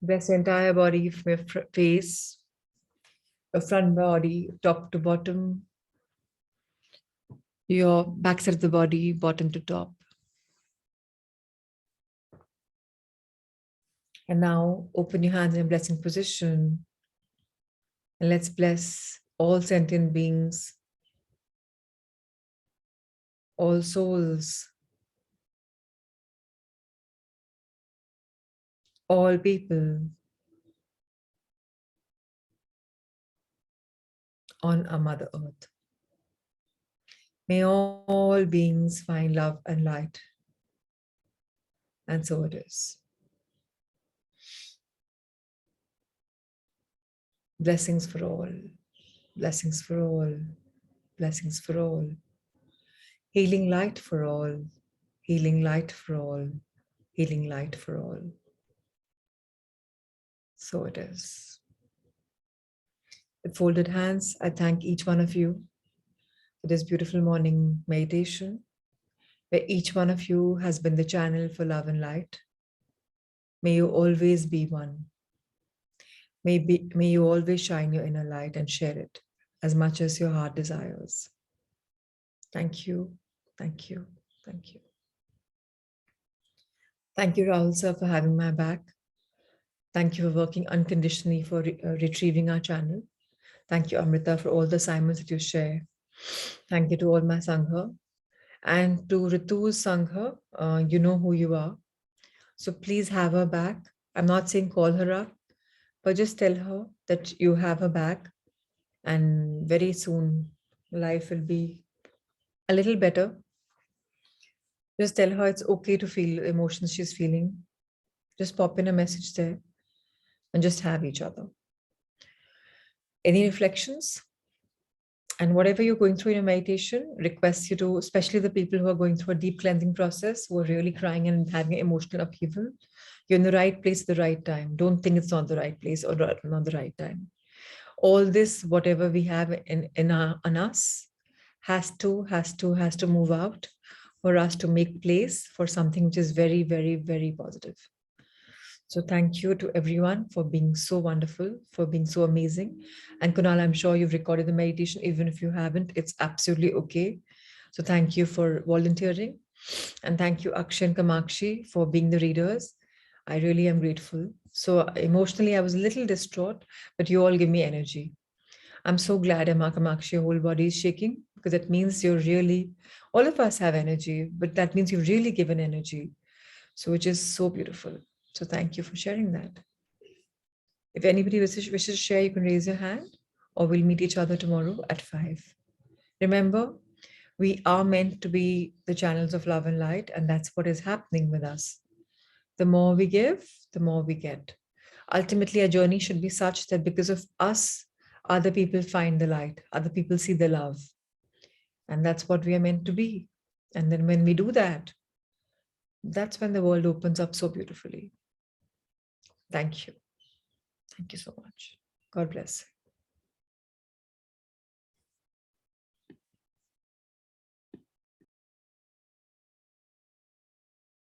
Bless your entire body from your face, your front body, top to bottom, your back side of the body, bottom to top. And now open your hands in a blessing position. And let's bless all sentient beings, all souls, all people on our Mother Earth. May all beings find love and light. And so it is. Blessings for all, blessings for all, blessings for all. Healing light for all, healing light for all, healing light for all. So it is. With folded hands, I thank each one of you for this beautiful morning meditation, where each one of you has been the channel for love and light. May you always be one. May you always shine your inner light and share it as much as your heart desires. Thank you, thank you, thank you. Thank you, Rahul sir, for having my back. Thank you for working unconditionally for retrieving our channel. Thank you, Amrita, for all the assignments that you share. Thank you to all my Sangha. And to Ritu's Sangha, you know who you are. So please have her back. I'm not saying call her up, but just tell her that you have her back. And very soon, life will be a little better. Just tell her it's okay to feel the emotions she's feeling. Just pop in a message there and just have each other. Any reflections? And whatever you're going through in your meditation, request you to, especially the people who are going through a deep cleansing process, who are really crying and having emotional upheaval, you're in the right place at the right time. Don't think it's not the right place or not the right time. All this, whatever we have in us, has to move out for us to make place for something which is very, very, very positive. So thank you to everyone for being so wonderful, for being so amazing. And Kunal, I'm sure you've recorded the meditation. Even if you haven't, it's absolutely okay. So thank you for volunteering. And thank you, Akshay and Kamakshi, for being the readers. I really am grateful. So emotionally, I was a little distraught, but you all give me energy. I'm so glad, Emma Kamakshi, your whole body is shaking, because that means you're really, all of us have energy, but that means you've really given energy. So which is so beautiful. So thank you for sharing that. If anybody wishes to share, you can raise your hand, or we'll meet each other tomorrow at 5. Remember, we are meant to be the channels of love and light, and that's what is happening with us. The more we give, the more we get. Ultimately, our journey should be such that because of us, other people find the light, other people see the love. And that's what we are meant to be. And then when we do that, that's when the world opens up so beautifully. Thank you. Thank you so much. God bless.